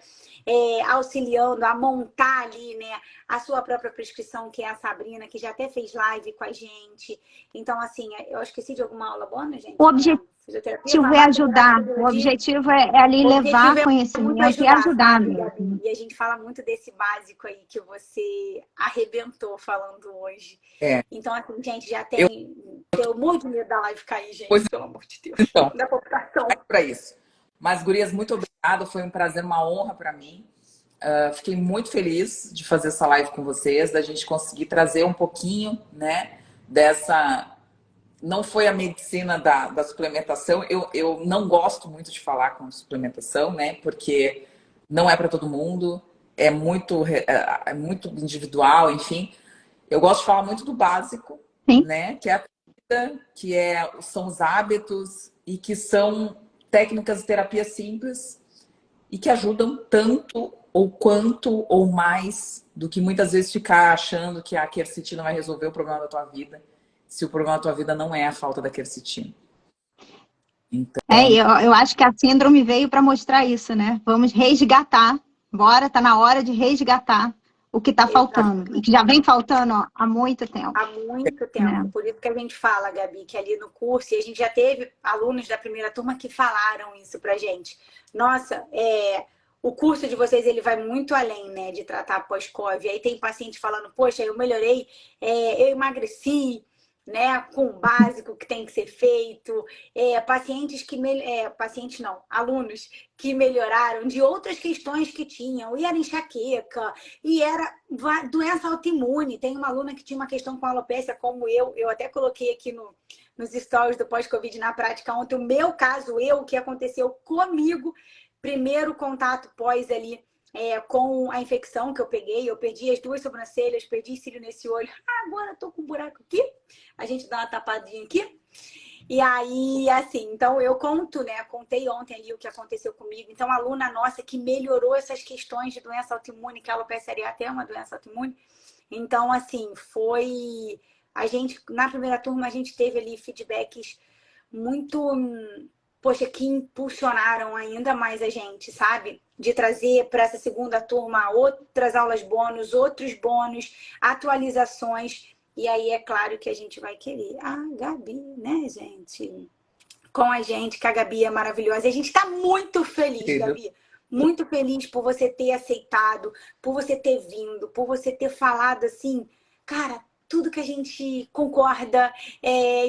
auxiliando a montar ali, né, a sua própria prescrição, que é a Sabrina, que já até fez live com a gente. Então, assim, eu esqueci de alguma aula bônus, gente? O objetivo é ajudar. O objetivo é ali levar conhecimento e ajudar mesmo. E a gente fala muito desse básico aí que você arrebentou falando hoje. Então, assim, gente, já tem... Eu morro de medo da live cair, gente, pelo amor de Deus. Então, da população. Para isso. Mas, gurias, muito obrigada. Foi um prazer, uma honra para mim. Fiquei muito feliz de fazer essa live com vocês, da gente conseguir trazer um pouquinho, né, dessa... Não foi a medicina da suplementação. Eu não gosto muito de falar com suplementação, né, porque não é para todo mundo, é muito individual, enfim. Eu gosto de falar muito do básico, né, que é a vida, são os hábitos e que são técnicas de terapia simples e que ajudam tanto ou quanto ou mais do que muitas vezes ficar achando que a quercetina vai resolver o problema da tua vida, se o problema da tua vida não é a falta da quercetina. Então... eu acho que a síndrome veio para mostrar isso, né? Vamos resgatar. Bora, tá na hora de resgatar o que está faltando. E que já vem faltando há muito tempo. Há muito tempo. Por isso que a gente fala, Gabi, que ali no curso, e a gente já teve alunos da primeira turma que falaram isso pra gente. Nossa, o curso de vocês, ele vai muito além, né, de tratar pós-Covid. Aí tem paciente falando, poxa, eu melhorei, eu emagreci, né, com o básico que tem que ser feito, alunos que melhoraram de outras questões que tinham, e era enxaqueca, e era doença autoimune. Tem uma aluna que tinha uma questão com alopecia, como eu até coloquei aqui nos stories do pós-Covid na prática ontem, o meu caso, o que aconteceu comigo, primeiro contato pós ali, com a infecção que eu peguei, eu perdi as 2 sobrancelhas, perdi cílio nesse olho. Agora tô com um buraco aqui, a gente dá uma tapadinha aqui. E aí, assim, então eu conto, né? Contei ontem ali o que aconteceu comigo. Então, a aluna nossa que melhorou essas questões de doença autoimune, que a alopecia areata é uma doença autoimune. Então, assim, foi... A gente, na primeira turma, a gente teve ali feedbacks muito, poxa, que impulsionaram ainda mais a gente, sabe? De trazer para essa segunda turma outras aulas bônus, outros bônus, atualizações. E aí é claro que a gente vai querer a Gabi, né, gente? Com a gente, que a Gabi é maravilhosa. E a gente está muito feliz, Gabi. Muito feliz por você ter aceitado, por você ter vindo, por você ter falado assim, cara, tudo que a gente concorda.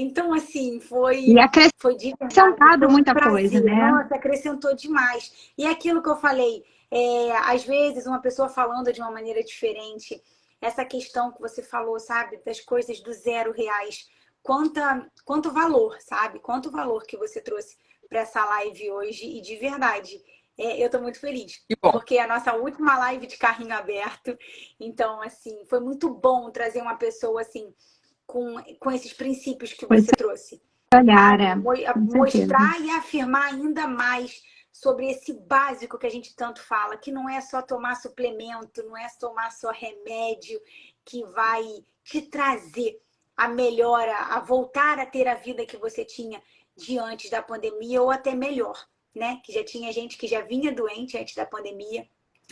Então, assim, foi E de verdade, acrescentado foi um muita prazer. coisa, né? Nossa, acrescentou demais. E é aquilo que eu falei, às vezes uma pessoa falando de uma maneira diferente, essa questão que você falou, sabe, das coisas do R$0, quanto valor, sabe? Quanto valor que você trouxe para essa live hoje. E de verdade, eu estou muito feliz. Que bom. Porque é a nossa última live de carrinho aberto. Então, assim, foi muito bom trazer uma pessoa, assim, com esses princípios que você trouxe. Olhar, Mostrar e afirmar ainda mais sobre esse básico que a gente tanto fala, que não é só tomar suplemento, não é tomar só remédio que vai te trazer a melhora, a voltar a ter a vida que você tinha de antes da pandemia ou até melhor, né? Que já tinha gente que já vinha doente antes da pandemia,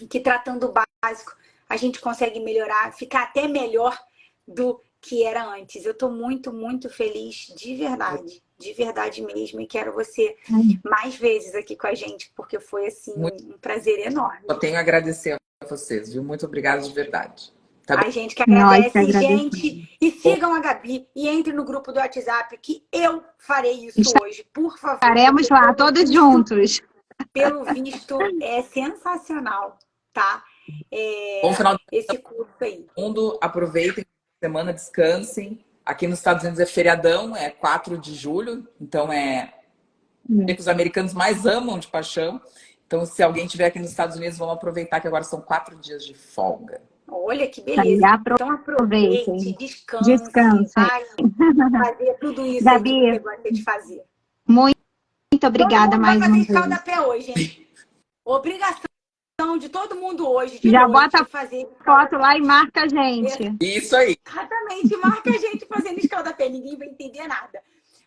que tratando o básico a gente consegue melhorar, ficar até melhor do que era antes. Eu estou muito, muito feliz, de verdade mesmo, e quero você mais vezes aqui com a gente, porque foi, assim, um prazer enorme. Eu tenho a agradecer a vocês, viu? Muito obrigada de verdade. Tá bem? A gente que agradece, gente. E sigam a Gabi e entre no grupo do WhatsApp, que eu farei isso hoje, por favor. Faremos lá, todos juntos. Pelo visto, é sensacional, tá? Bom final de esse curso aí. mundo, aproveitem a semana, descansem. Aqui nos Estados Unidos é feriadão, é 4 de julho, então que os americanos mais amam de paixão. Então, se alguém estiver aqui nos Estados Unidos, vamos aproveitar que agora são 4 dias de folga. Olha que beleza. Então aproveite, descanse. Vai fazer tudo isso Gabi, aí que você gosta de fazer. Muito obrigada mais uma vez. Vai fazer escaldapé hoje, hein? Obrigação de todo mundo hoje. Já bota fazer foto lá e marca a gente. Isso aí. Exatamente, marca a gente fazendo escaldapé. Ninguém vai entender nada.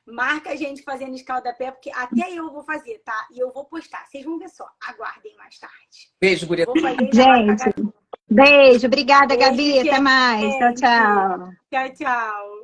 Marca a gente fazendo escaldapé, porque até eu vou fazer, tá? E eu vou postar. Vocês vão ver só. Aguardem mais tarde. Beijo, guria. Gente, beijo. Obrigada, Gabi. Até mais. Tchau, tchau. Tchau, tchau.